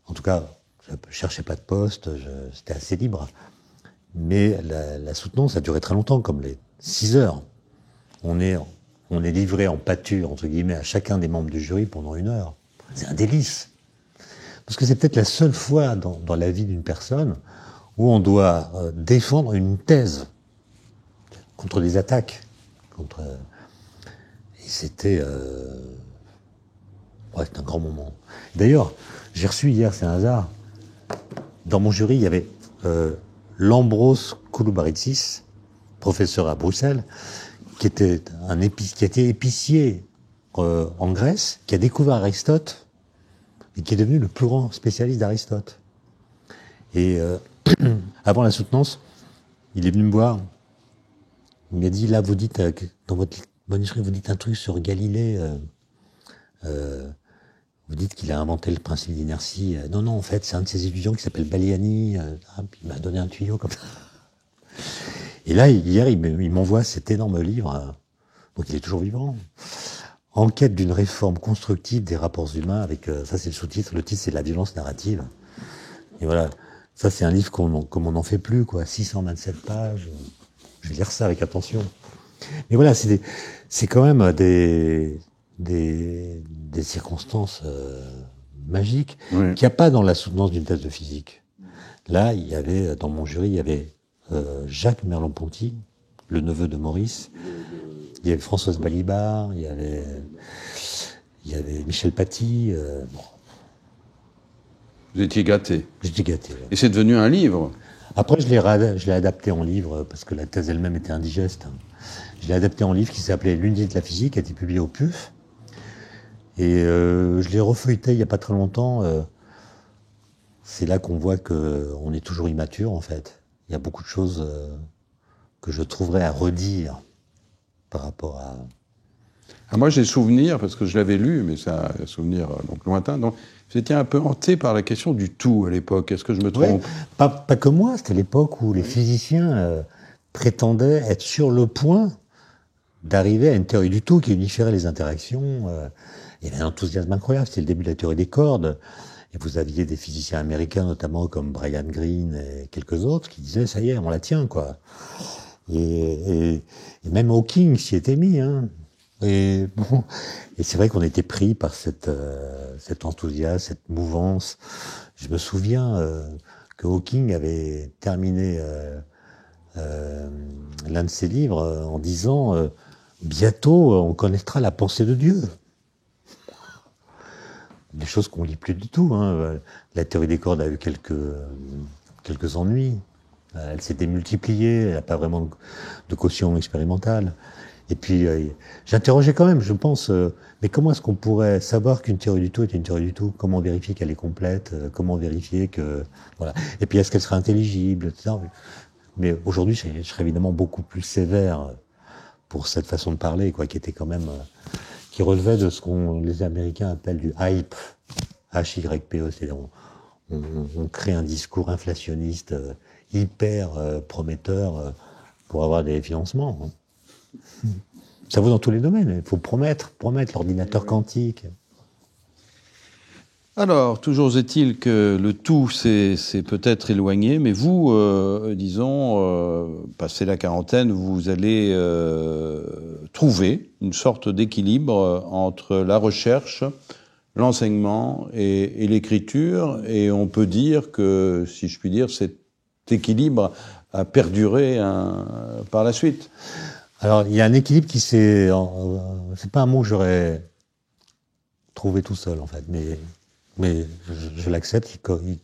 En tout cas, je cherchais pas de poste, c'était assez libre. Mais la soutenance, ça a duré très longtemps, comme les 6 heures. On est livré en pâture, entre guillemets, à chacun des membres du jury pendant 1 heure. C'est un délice. Parce que c'est peut-être la seule fois dans la vie d'une personne où on doit défendre une thèse contre des attaques. Et c'était un grand moment. D'ailleurs, j'ai reçu hier, c'est un hasard, dans mon jury, il y avait Lambros Kouloubaritsis, professeur à Bruxelles, qui était qui a été épicier en Grèce, qui a découvert Aristote et qui est devenu le plus grand spécialiste d'Aristote. Et avant la soutenance, il est venu me voir. Il m'a dit, là, vous dites, dans votre manuscrit, vous dites un truc sur Galilée. Vous dites qu'il a inventé le principe d'inertie. Non, en fait, c'est un de ses étudiants qui s'appelle Baliani. Il m'a donné un tuyau comme ça. Et là, hier, il m'envoie cet énorme livre. Donc, il est toujours vivant. En quête d'une réforme constructive des rapports humains, avec, ça c'est le sous-titre. Le titre, c'est La violence narrative. Et voilà. Ça, c'est un livre comme on n'en fait plus, quoi. 627 pages. Je vais lire ça avec attention. Mais voilà, c'est quand même des circonstances magiques qu'il n'y a pas dans la soutenance d'une thèse de physique. Là, il y avait, dans mon jury, il y avait Jacques Merleau-Ponty, le neveu de Maurice. Il y avait Françoise Balibar, il y avait Michel Paty. Bon. Vous étiez gâté. J'étais gâté. Ouais. Et c'est devenu un livre. Après, je l'ai adapté en livre parce que la thèse elle-même était indigeste. Je l'ai adapté en livre qui s'appelait L'unité de la physique, qui a été publié au PUF. Et je l'ai refeuilleté il n'y a pas très longtemps. C'est là qu'on voit qu'on est toujours immature, en fait. Il y a beaucoup de choses que je trouverais à redire par rapport à... Ah, moi, j'ai souvenir, parce que je l'avais lu, mais c'est un souvenir donc lointain. Donc, j'étais un peu hanté par la question du tout à l'époque. Est-ce que je me trompe? Ouais, pas que moi. C'était l'époque où les physiciens prétendaient être sur le point d'arriver à une théorie du tout qui unifierait les interactions. Il y avait un enthousiasme incroyable. C'était le début de la théorie des cordes. Et vous aviez des physiciens américains, notamment comme Brian Greene et quelques autres, qui disaient, ça y est, on la tient, quoi. Et même Hawking s'y était mis, hein. Et bon, et c'est vrai qu'on était pris par cet enthousiasme, cette mouvance. Je me souviens que Hawking avait terminé l'un de ses livres en disant bientôt on connaîtra la pensée de Dieu. Des choses qu'on lit plus du tout. Hein. La théorie des cordes a eu quelques ennuis. Elle s'est démultipliée. Elle n'a pas vraiment de caution expérimentale. Et puis, j'interrogeais quand même, je pense, mais comment est-ce qu'on pourrait savoir qu'une théorie du tout est une théorie du tout? Comment vérifier qu'elle est complète? Comment vérifier que... Voilà. Et puis, est-ce qu'elle sera intelligible, etc. Mais aujourd'hui, je serais évidemment beaucoup plus sévère pour cette façon de parler, quoi, qui était quand même, qui relevait de ce qu'on les Américains appellent du hype, H-Y-P-E, c'est-à-dire on crée un discours inflationniste hyper prometteur pour avoir des financements. Hein. Ça vaut dans tous les domaines. Il faut promettre l'ordinateur quantique. Alors, toujours est-il que le tout c'est peut-être éloigné, mais vous, disons, passé la quarantaine, vous allez trouver une sorte d'équilibre entre la recherche, l'enseignement et l'écriture, et on peut dire que, si je puis dire, cet équilibre a perduré par la suite. Alors, il y a un équilibre qui c'est pas un mot que j'aurais trouvé tout seul, en fait, mais je l'accepte, il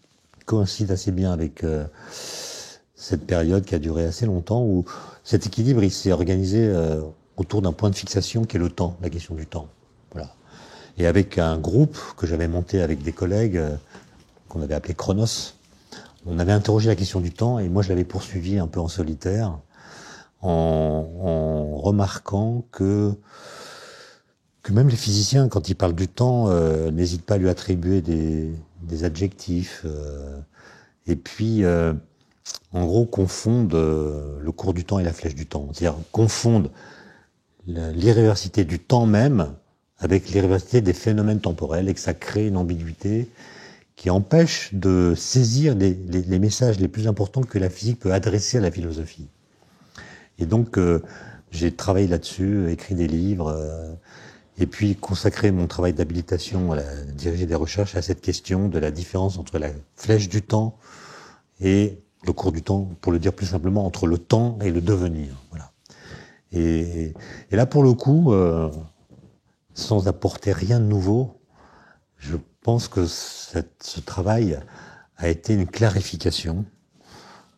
coïncide assez bien avec cette période qui a duré assez longtemps, où cet équilibre, il s'est organisé autour d'un point de fixation qui est le temps, la question du temps. Voilà. Et avec un groupe que j'avais monté avec des collègues, qu'on avait appelé Chronos, on avait interrogé la question du temps, et moi je l'avais poursuivi un peu en solitaire, en remarquant que même les physiciens, quand ils parlent du temps, n'hésitent pas à lui attribuer des adjectifs, et puis en gros confondent le cours du temps et la flèche du temps. C'est-à-dire confondent l'irréversité du temps même avec l'irréversité des phénomènes temporels, et que ça crée une ambiguïté qui empêche de saisir les messages les plus importants que la physique peut adresser à la philosophie. Et donc, j'ai travaillé là-dessus, écrit des livres, et puis consacré mon travail d'habilitation à diriger des recherches à cette question de la différence entre la flèche du temps et le cours du temps, pour le dire plus simplement, entre le temps et le devenir. Voilà. Et là, pour le coup, sans apporter rien de nouveau, je pense que ce travail a été une clarification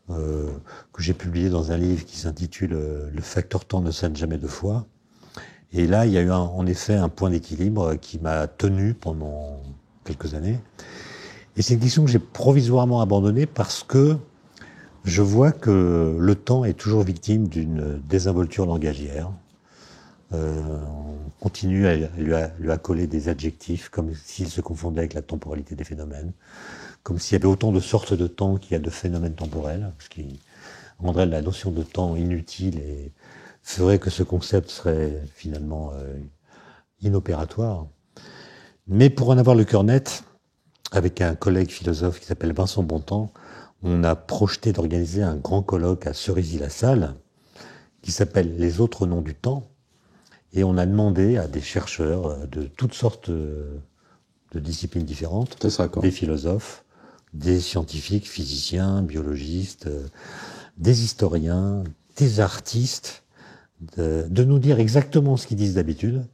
que j'ai publié dans un livre qui s'intitule « Le facteur temps ne sonne jamais deux fois ». Et là, il y a eu en effet un point d'équilibre qui m'a tenu pendant quelques années. Et c'est une question que j'ai provisoirement abandonnée parce que je vois que le temps est toujours victime d'une désinvolture langagière. On continue à lui accoler des adjectifs comme s'il se confondait avec la temporalité des phénomènes, comme s'il y avait autant de sortes de temps qu'il y a de phénomènes temporels, ce qui rendrait la notion de temps inutile et ferait que ce concept serait finalement inopératoire. Mais pour en avoir le cœur net, avec un collègue philosophe qui s'appelle Vincent Bontemps, on a projeté d'organiser un grand colloque à Cerisy-la-Salle qui s'appelle « Les autres noms du temps ». Et on a demandé à des chercheurs de toutes sortes de disciplines différentes, des philosophes, des scientifiques, physiciens, biologistes, des historiens, des artistes, de nous dire exactement ce qu'ils disent d'habitude,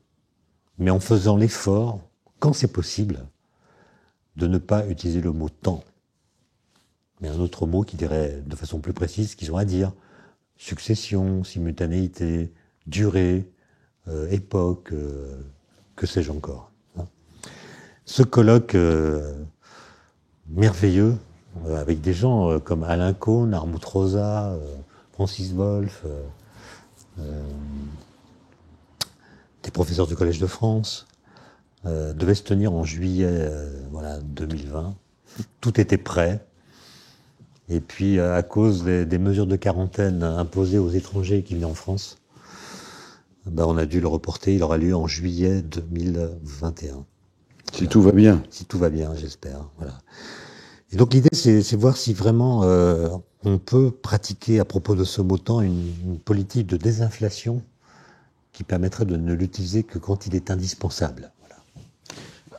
mais en faisant l'effort, quand c'est possible, de ne pas utiliser le mot « temps », mais un autre mot qui dirait de façon plus précise ce qu'ils ont à dire. Succession, simultanéité, durée, époque, que sais-je encore. Ce colloque merveilleux, avec des gens comme Alain Cohn, Armut Rosa, Francis Wolff, des professeurs du Collège de France, devait se tenir en juillet 2020. Tout était prêt. Et puis, à cause des mesures de quarantaine imposées aux étrangers qui venaient en France, on a dû le reporter. Il aura lieu en juillet 2021. Si tout va bien. Si tout va bien, j'espère. Voilà. Et donc l'idée, c'est voir si vraiment on peut pratiquer à propos de ce mot temps une politique de désinflation qui permettrait de ne l'utiliser que quand il est indispensable. Voilà.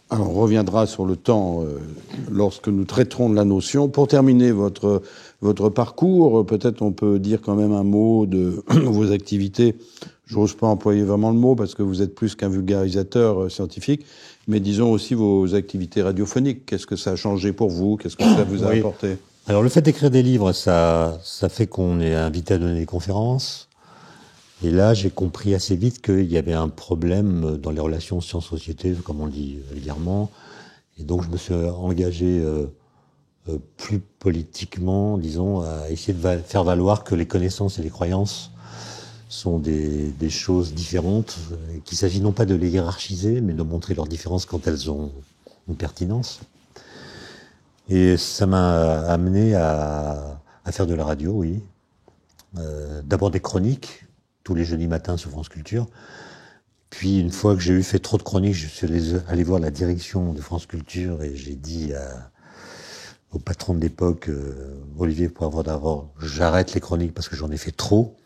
Alors, on reviendra sur le temps lorsque nous traiterons de la notion. Pour terminer votre parcours, peut-être on peut dire quand même un mot de vos activités. Je n'ose pas employer vraiment le mot parce que vous êtes plus qu'un vulgarisateur scientifique, mais disons aussi vos activités radiophoniques. Qu'est-ce que ça a changé pour vous? Qu'est-ce que ça vous a apporté? Alors, le fait d'écrire des livres, ça fait qu'on est invité à donner des conférences. Et là, j'ai compris assez vite qu'il y avait un problème dans les relations sciences-société, comme on le dit vulgairement. Et donc, je me suis engagé plus politiquement, disons, à essayer de faire valoir que les connaissances et les croyances sont des choses différentes, qu'il s'agit non pas de les hiérarchiser, mais de montrer leurs différences quand elles ont une pertinence. Et ça m'a amené à faire de la radio, oui. D'abord des chroniques, tous les jeudis matins sur France Culture. Puis une fois que j'ai eu fait trop de chroniques, je suis allé voir la direction de France Culture et j'ai dit au patron de l'époque, Olivier Poivre d'Arvor, j'arrête les chroniques parce que j'en ai fait trop.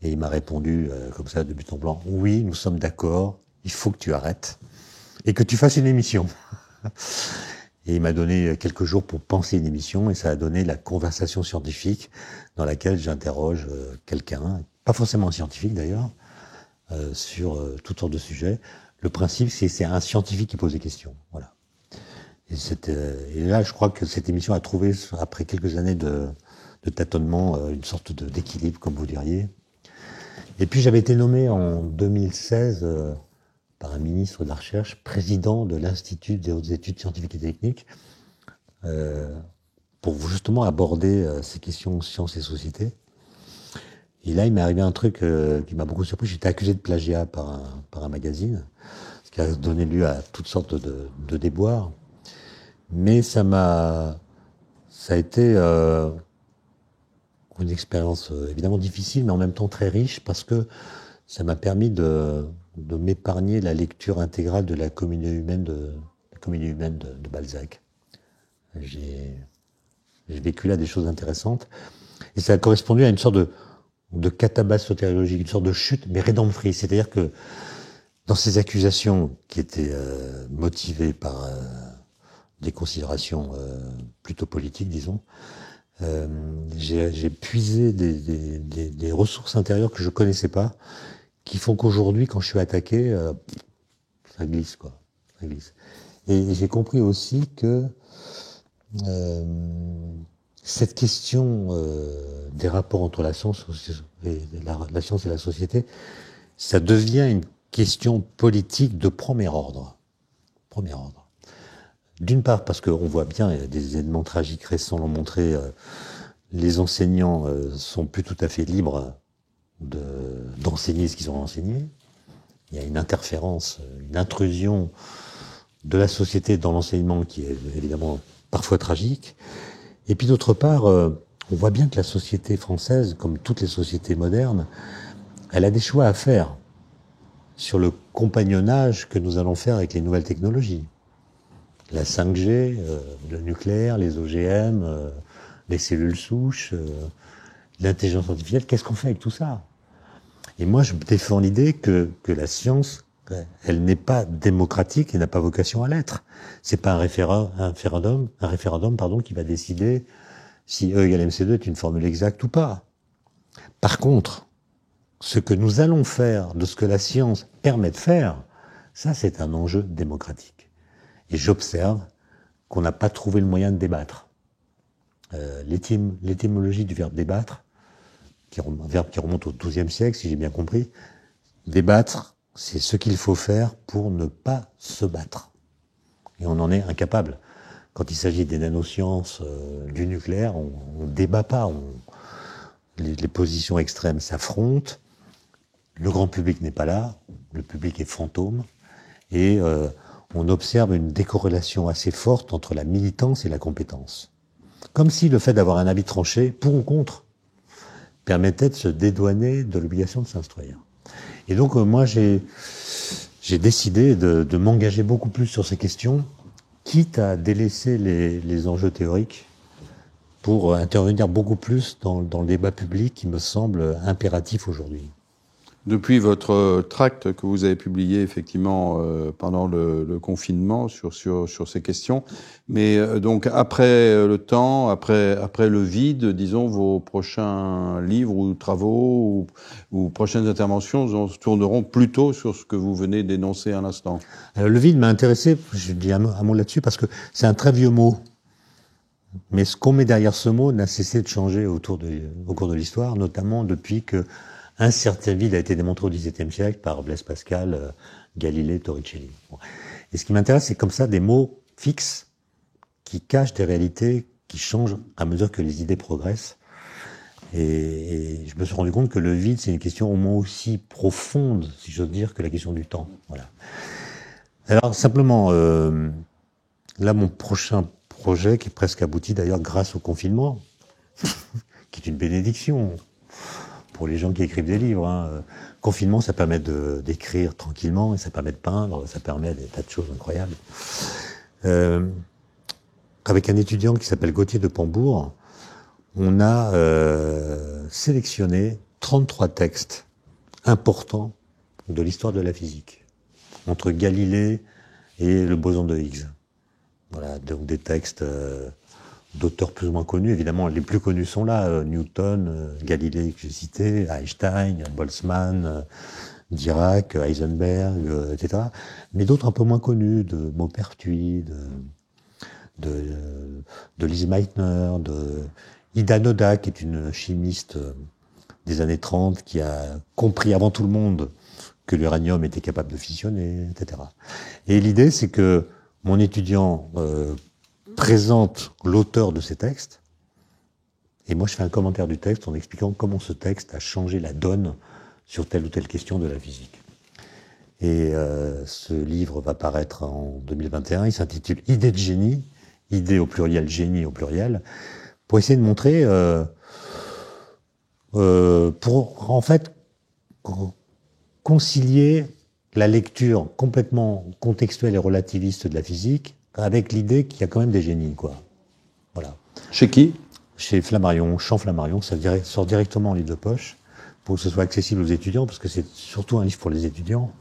Et il m'a répondu comme ça de but en blanc, oui, nous sommes d'accord, il faut que tu arrêtes et que tu fasses une émission. Et il m'a donné quelques jours pour penser une émission et ça a donné la conversation scientifique dans laquelle j'interroge quelqu'un, pas forcément un scientifique d'ailleurs, sur toutes sortes de sujets. Le principe, c'est un scientifique qui pose des questions. Voilà. Et là, je crois que cette émission a trouvé, après quelques années de tâtonnement, une sorte d'équilibre, comme vous diriez. Et puis j'avais été nommé en 2016 par un ministre de la Recherche, président de l'Institut des hautes études scientifiques et techniques, pour justement aborder ces questions sciences et société. Et là, il m'est arrivé un truc qui m'a beaucoup surpris. J'étais accusé de plagiat par un magazine, ce qui a donné lieu à toutes sortes de déboires. Mais ça a été une expérience évidemment difficile, mais en même temps très riche, parce que ça m'a permis de m'épargner la lecture intégrale de la communauté humaine de Balzac. J'ai vécu là des choses intéressantes, et ça a correspondu à une sorte de catabasse sotériologique, une sorte de chute, mais rédemptrice. C'est-à-dire que dans ces accusations qui étaient motivées par des considérations plutôt politiques, disons, j'ai puisé des ressources intérieures que je connaissais pas, qui font qu'aujourd'hui, quand je suis attaqué, ça glisse, quoi. Ça glisse. Et j'ai compris aussi que cette question des rapports entre la science et la science et la société, ça devient une question politique de premier ordre. Premier ordre. D'une part, parce qu'on voit bien, et des événements tragiques récents l'ont montré, les enseignants sont plus tout à fait libres d'enseigner ce qu'ils ont enseigné. Il y a une interférence, une intrusion de la société dans l'enseignement qui est évidemment parfois tragique. Et puis d'autre part, on voit bien que la société française, comme toutes les sociétés modernes, elle a des choix à faire sur le compagnonnage que nous allons faire avec les nouvelles technologies. La 5G, le nucléaire, les OGM, les cellules souches, l'intelligence artificielle, qu'est-ce qu'on fait avec tout ça? Et moi, je défends l'idée que la science, elle n'est pas démocratique et n'a pas vocation à l'être. C'est pas un référendum, qui va décider si E égale MC2 est une formule exacte ou pas. Par contre, ce que nous allons faire de ce que la science permet de faire, ça, c'est un enjeu démocratique. Et j'observe qu'on n'a pas trouvé le moyen de débattre. L'étymologie du verbe débattre, un verbe qui remonte au XIIe siècle, si j'ai bien compris, débattre, c'est ce qu'il faut faire pour ne pas se battre. Et on en est incapable. Quand il s'agit des nanosciences, du nucléaire, on débat pas. Les positions extrêmes s'affrontent. Le grand public n'est pas là. Le public est fantôme. Et on observe une décorrélation assez forte entre la militance et la compétence. Comme si le fait d'avoir un avis tranché, pour ou contre, permettait de se dédouaner de l'obligation de s'instruire. Et donc moi j'ai décidé de m'engager beaucoup plus sur ces questions, quitte à délaisser les enjeux théoriques pour intervenir beaucoup plus dans le débat public qui me semble impératif aujourd'hui. Depuis votre tract que vous avez publié effectivement pendant le confinement sur ces questions, mais donc après le temps, après le vide, disons, vos prochains livres ou travaux ou prochaines interventions se tourneront plutôt sur ce que vous venez d'énoncer à l'instant. Le vide m'a intéressé, je dis un mot là-dessus, parce que c'est un très vieux mot. Mais ce qu'on met derrière ce mot n'a cessé de changer au cours de l'histoire, notamment depuis que un certain vide a été démontré au XVIIe siècle par Blaise Pascal, Galilée, Torricelli. Bon. Et ce qui m'intéresse, c'est comme ça des mots fixes qui cachent des réalités qui changent à mesure que les idées progressent. Et je me suis rendu compte que le vide, c'est une question au moins aussi profonde, si j'ose dire, que la question du temps. Voilà. Alors simplement, là, mon prochain projet, qui est presque abouti d'ailleurs grâce au confinement, qui est une bénédiction pour les gens qui écrivent des livres. Hein. Confinement, ça permet d'écrire tranquillement, et ça permet de peindre, ça permet des tas de choses incroyables. Avec un étudiant qui s'appelle Gauthier de Pambourg, on a sélectionné 33 textes importants de l'histoire de la physique, entre Galilée et le boson de Higgs. Voilà, donc des textes d'auteurs plus ou moins connus. Évidemment, les plus connus sont là, Newton, Galilée que j'ai cité, Einstein, Boltzmann, Dirac, Heisenberg, etc. Mais d'autres un peu moins connus, de Maupertuis, de Lise Meitner, de Ida Noda, qui est une chimiste des années 30, qui a compris avant tout le monde que l'uranium était capable de fissionner, etc. Et l'idée, c'est que mon étudiant présente l'auteur de ces textes, et moi je fais un commentaire du texte en expliquant comment ce texte a changé la donne sur telle ou telle question de la physique. Et ce livre va paraître en 2021, il s'intitule « Idée de génie », idée au pluriel, génie au pluriel, pour essayer de montrer, pour en fait concilier la lecture complètement contextuelle et relativiste de la physique avec l'idée qu'il y a quand même des génies, quoi. Voilà. Chez qui? Chez Flammarion, Champ Flammarion, ça sort directement en livre de poche pour que ce soit accessible aux étudiants, parce que c'est surtout un livre pour les étudiants.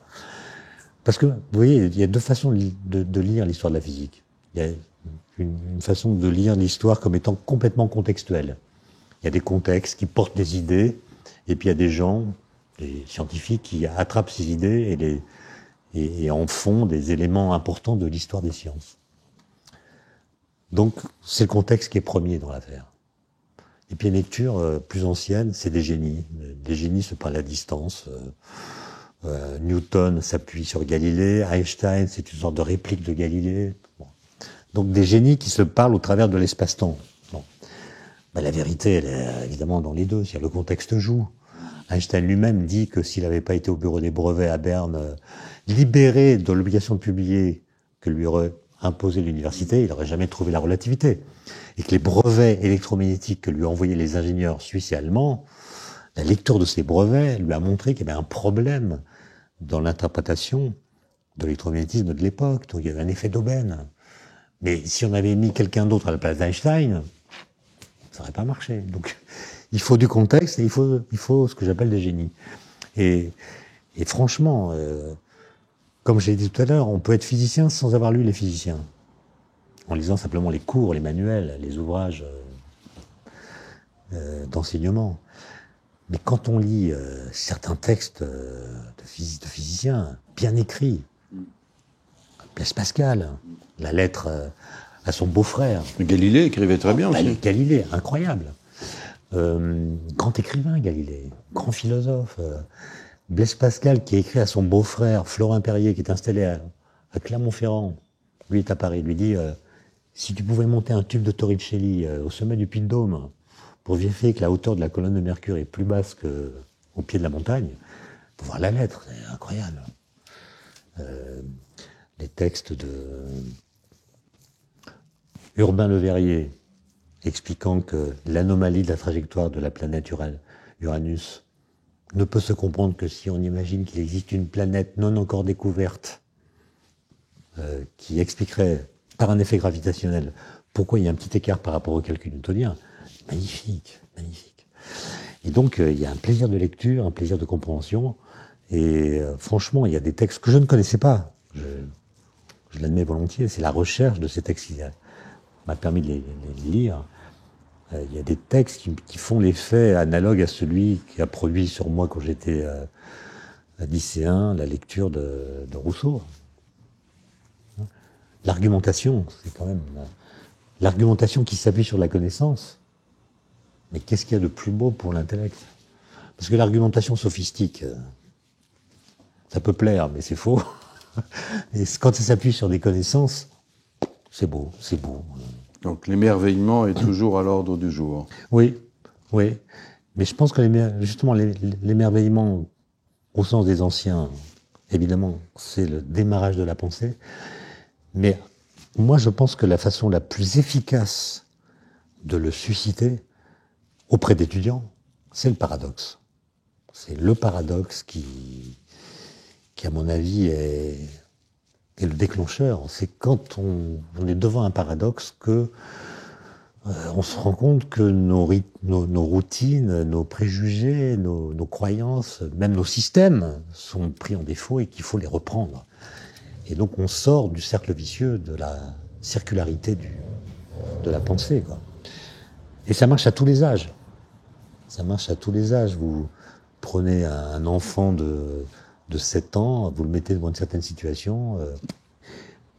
Parce que, vous voyez, il y a deux façons de lire l'histoire de la physique. Il y a une façon de lire l'histoire comme étant complètement contextuelle. Il y a des contextes qui portent des idées, et puis il y a des gens, des scientifiques, qui attrapent ces idées et en font des éléments importants de l'histoire des sciences. Donc, c'est le contexte qui est premier dans l'affaire. Et puis, une lecture plus ancienne, c'est des génies. Des génies se parlent à distance. Newton s'appuie sur Galilée. Einstein, c'est une sorte de réplique de Galilée. Bon. Donc, des génies qui se parlent au travers de l'espace-temps. Bon. Ben, la vérité, elle est évidemment dans les deux. C'est-à-dire, le contexte joue. Einstein lui-même dit que s'il n'avait pas été au bureau des brevets à Berne, libéré de l'obligation de publier que lui aurait imposé l'université, il n'aurait jamais trouvé la relativité. Et que les brevets électromagnétiques que lui envoyaient les ingénieurs suisses et allemands, la lecture de ces brevets lui a montré qu'il y avait un problème dans l'interprétation de l'électromagnétisme de l'époque. Donc il y avait un effet d'aubaine. Mais si on avait mis quelqu'un d'autre à la place d'Einstein, ça n'aurait pas marché. Donc il faut du contexte et il faut ce que j'appelle des génies. Et franchement, comme j'ai dit tout à l'heure, on peut être physicien sans avoir lu les physiciens. En lisant simplement les cours, les manuels, les ouvrages d'enseignement. Mais quand on lit certains textes de physiciens, bien écrits, Blaise Pascal, la lettre à son beau-frère. Galilée écrivait très bien aussi. Galilée, incroyable. Grand écrivain, Galilée, grand philosophe. Blaise Pascal, qui a écrit à son beau-frère, Florin Perrier, qui est installé à Clermont-Ferrand, lui est à Paris, lui dit si tu pouvais monter un tube de Torricelli au sommet du Puy-de-Dôme pour vérifier que la hauteur de la colonne de Mercure est plus basse qu'au pied de la montagne, faut voir la lettre, c'est incroyable. Les textes de Urbain Le Verrier expliquant que l'anomalie de la trajectoire de la planète Uranus ne peut se comprendre que si on imagine qu'il existe une planète non encore découverte qui expliquerait par un effet gravitationnel pourquoi il y a un petit écart par rapport au calcul newtonien. Magnifique, magnifique. Et donc il y a un plaisir de lecture, un plaisir de compréhension, et franchement il y a des textes que je ne connaissais pas, je l'admets volontiers, c'est la recherche de ces textes qui m'a permis de les lire. Il y a des textes qui font l'effet analogue à celui qui a produit sur moi quand j'étais lycéen la lecture de Rousseau. L'argumentation, c'est quand même l'argumentation qui s'appuie sur la connaissance. Mais qu'est-ce qu'il y a de plus beau pour l'intellect? Parce que l'argumentation sophistique, ça peut plaire, mais c'est faux. Et quand ça s'appuie sur des connaissances, c'est beau, c'est beau. Donc l'émerveillement est toujours à l'ordre du jour. Oui, oui. Mais je pense que justement l'émerveillement, au sens des anciens, évidemment, c'est le démarrage de la pensée. Mais moi, je pense que la façon la plus efficace de le susciter auprès d'étudiants, c'est le paradoxe. C'est le paradoxe qui à mon avis, est le déclencheur. C'est quand on est devant un paradoxe que on se rend compte que nos routines, nos préjugés, nos croyances, même nos systèmes sont pris en défaut et qu'il faut les reprendre. Et donc on sort du cercle vicieux de la circularité de la pensée, quoi. Et ça marche à tous les âges. Ça marche à tous les âges. Vous prenez un enfant de 7 ans, vous le mettez devant une certaine situation.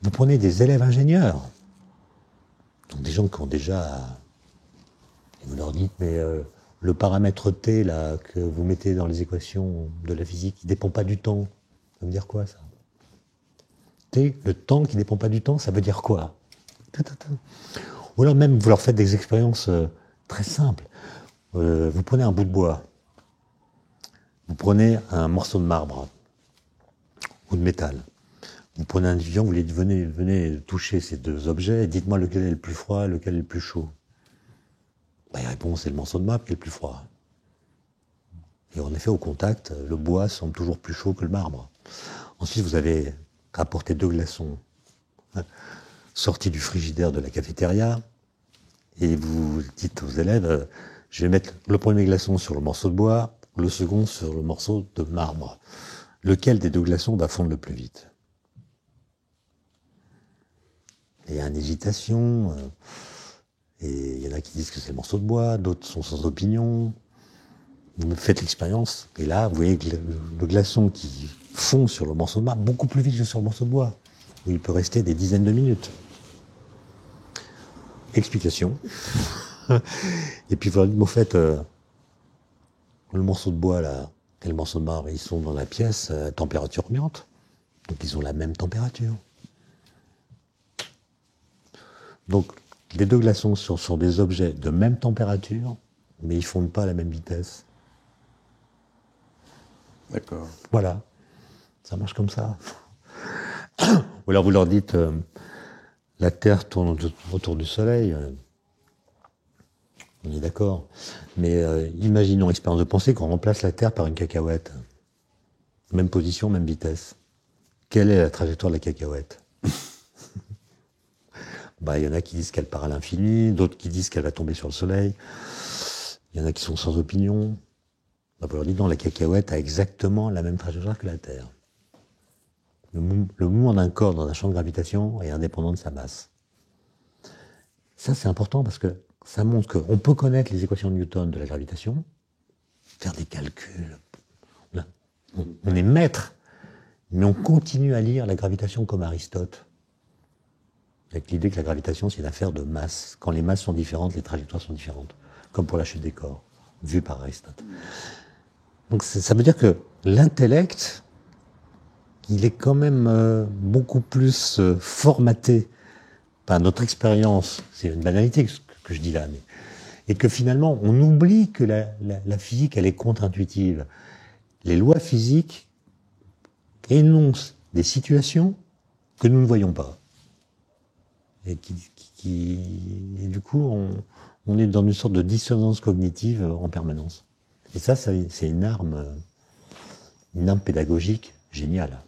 Vous prenez des élèves ingénieurs, donc des gens qui ont déjà... Et vous leur dites, mais le paramètre T là, que vous mettez dans les équations de la physique, il ne dépend pas du temps. Ça veut dire quoi, ça? T, le temps qui ne dépend pas du temps, ça veut dire quoi? Ou alors même, vous leur faites des expériences très simples. Vous prenez un bout de bois, vous prenez un morceau de marbre ou de métal, vous prenez un étudiant, vous lui dites venez toucher ces deux objets, et dites-moi lequel est le plus froid, lequel est le plus chaud. Il répond, c'est le morceau de marbre qui est le plus froid. Et en effet, au contact, le bois semble toujours plus chaud que le marbre. Ensuite, vous avez apporté 2 glaçons sortis du frigidaire de la cafétéria, et vous dites aux élèves, je vais mettre le premier glaçon sur le morceau de bois, le second sur le morceau de marbre. Lequel des 2 glaçons va fondre le plus vite? Il y a une hésitation, et il y en a qui disent que c'est le morceau de bois, d'autres sont sans opinion. Vous faites l'expérience, et là, vous voyez que le glaçon qui fond sur le morceau de marbre beaucoup plus vite que sur le morceau de bois, où il peut rester des dizaines de minutes. Explication. Et puis vous leur dites, au fait, le morceau de bois là, et le morceau de marbre, ils sont dans la pièce à température ambiante, donc ils ont la même température. Donc les 2 glaçons sont des objets de même température, mais ils ne fondent pas à la même vitesse. D'accord. Voilà, ça marche comme ça. Ou alors vous leur dites, la Terre tourne autour du Soleil, on est d'accord, mais imaginons, expérience de pensée, qu'on remplace la Terre par une cacahuète. Même position, même vitesse. Quelle est la trajectoire de la cacahuète? Il y en a qui disent qu'elle part à l'infini, d'autres qui disent qu'elle va tomber sur le Soleil. Il y en a qui sont sans opinion. Vous leur dites, non, la cacahuète a exactement la même trajectoire que la Terre. Le mouvement d'un corps dans un champ de gravitation est indépendant de sa masse. Ça, c'est important parce que ça montre qu'on peut connaître les équations de Newton de la gravitation, faire des calculs. On est maître, mais on continue à lire la gravitation comme Aristote, avec l'idée que la gravitation, c'est une affaire de masse. Quand les masses sont différentes, les trajectoires sont différentes, comme pour la chute des corps, vu par Aristote. Donc ça veut dire que l'intellect, il est quand même beaucoup plus formaté par notre expérience. C'est une banalité que je dis là, et que finalement, on oublie que la physique, elle est contre-intuitive. Les lois physiques énoncent des situations que nous ne voyons pas. Et et du coup, on est dans une sorte de dissonance cognitive en permanence. Et ça, c'est une arme pédagogique géniale.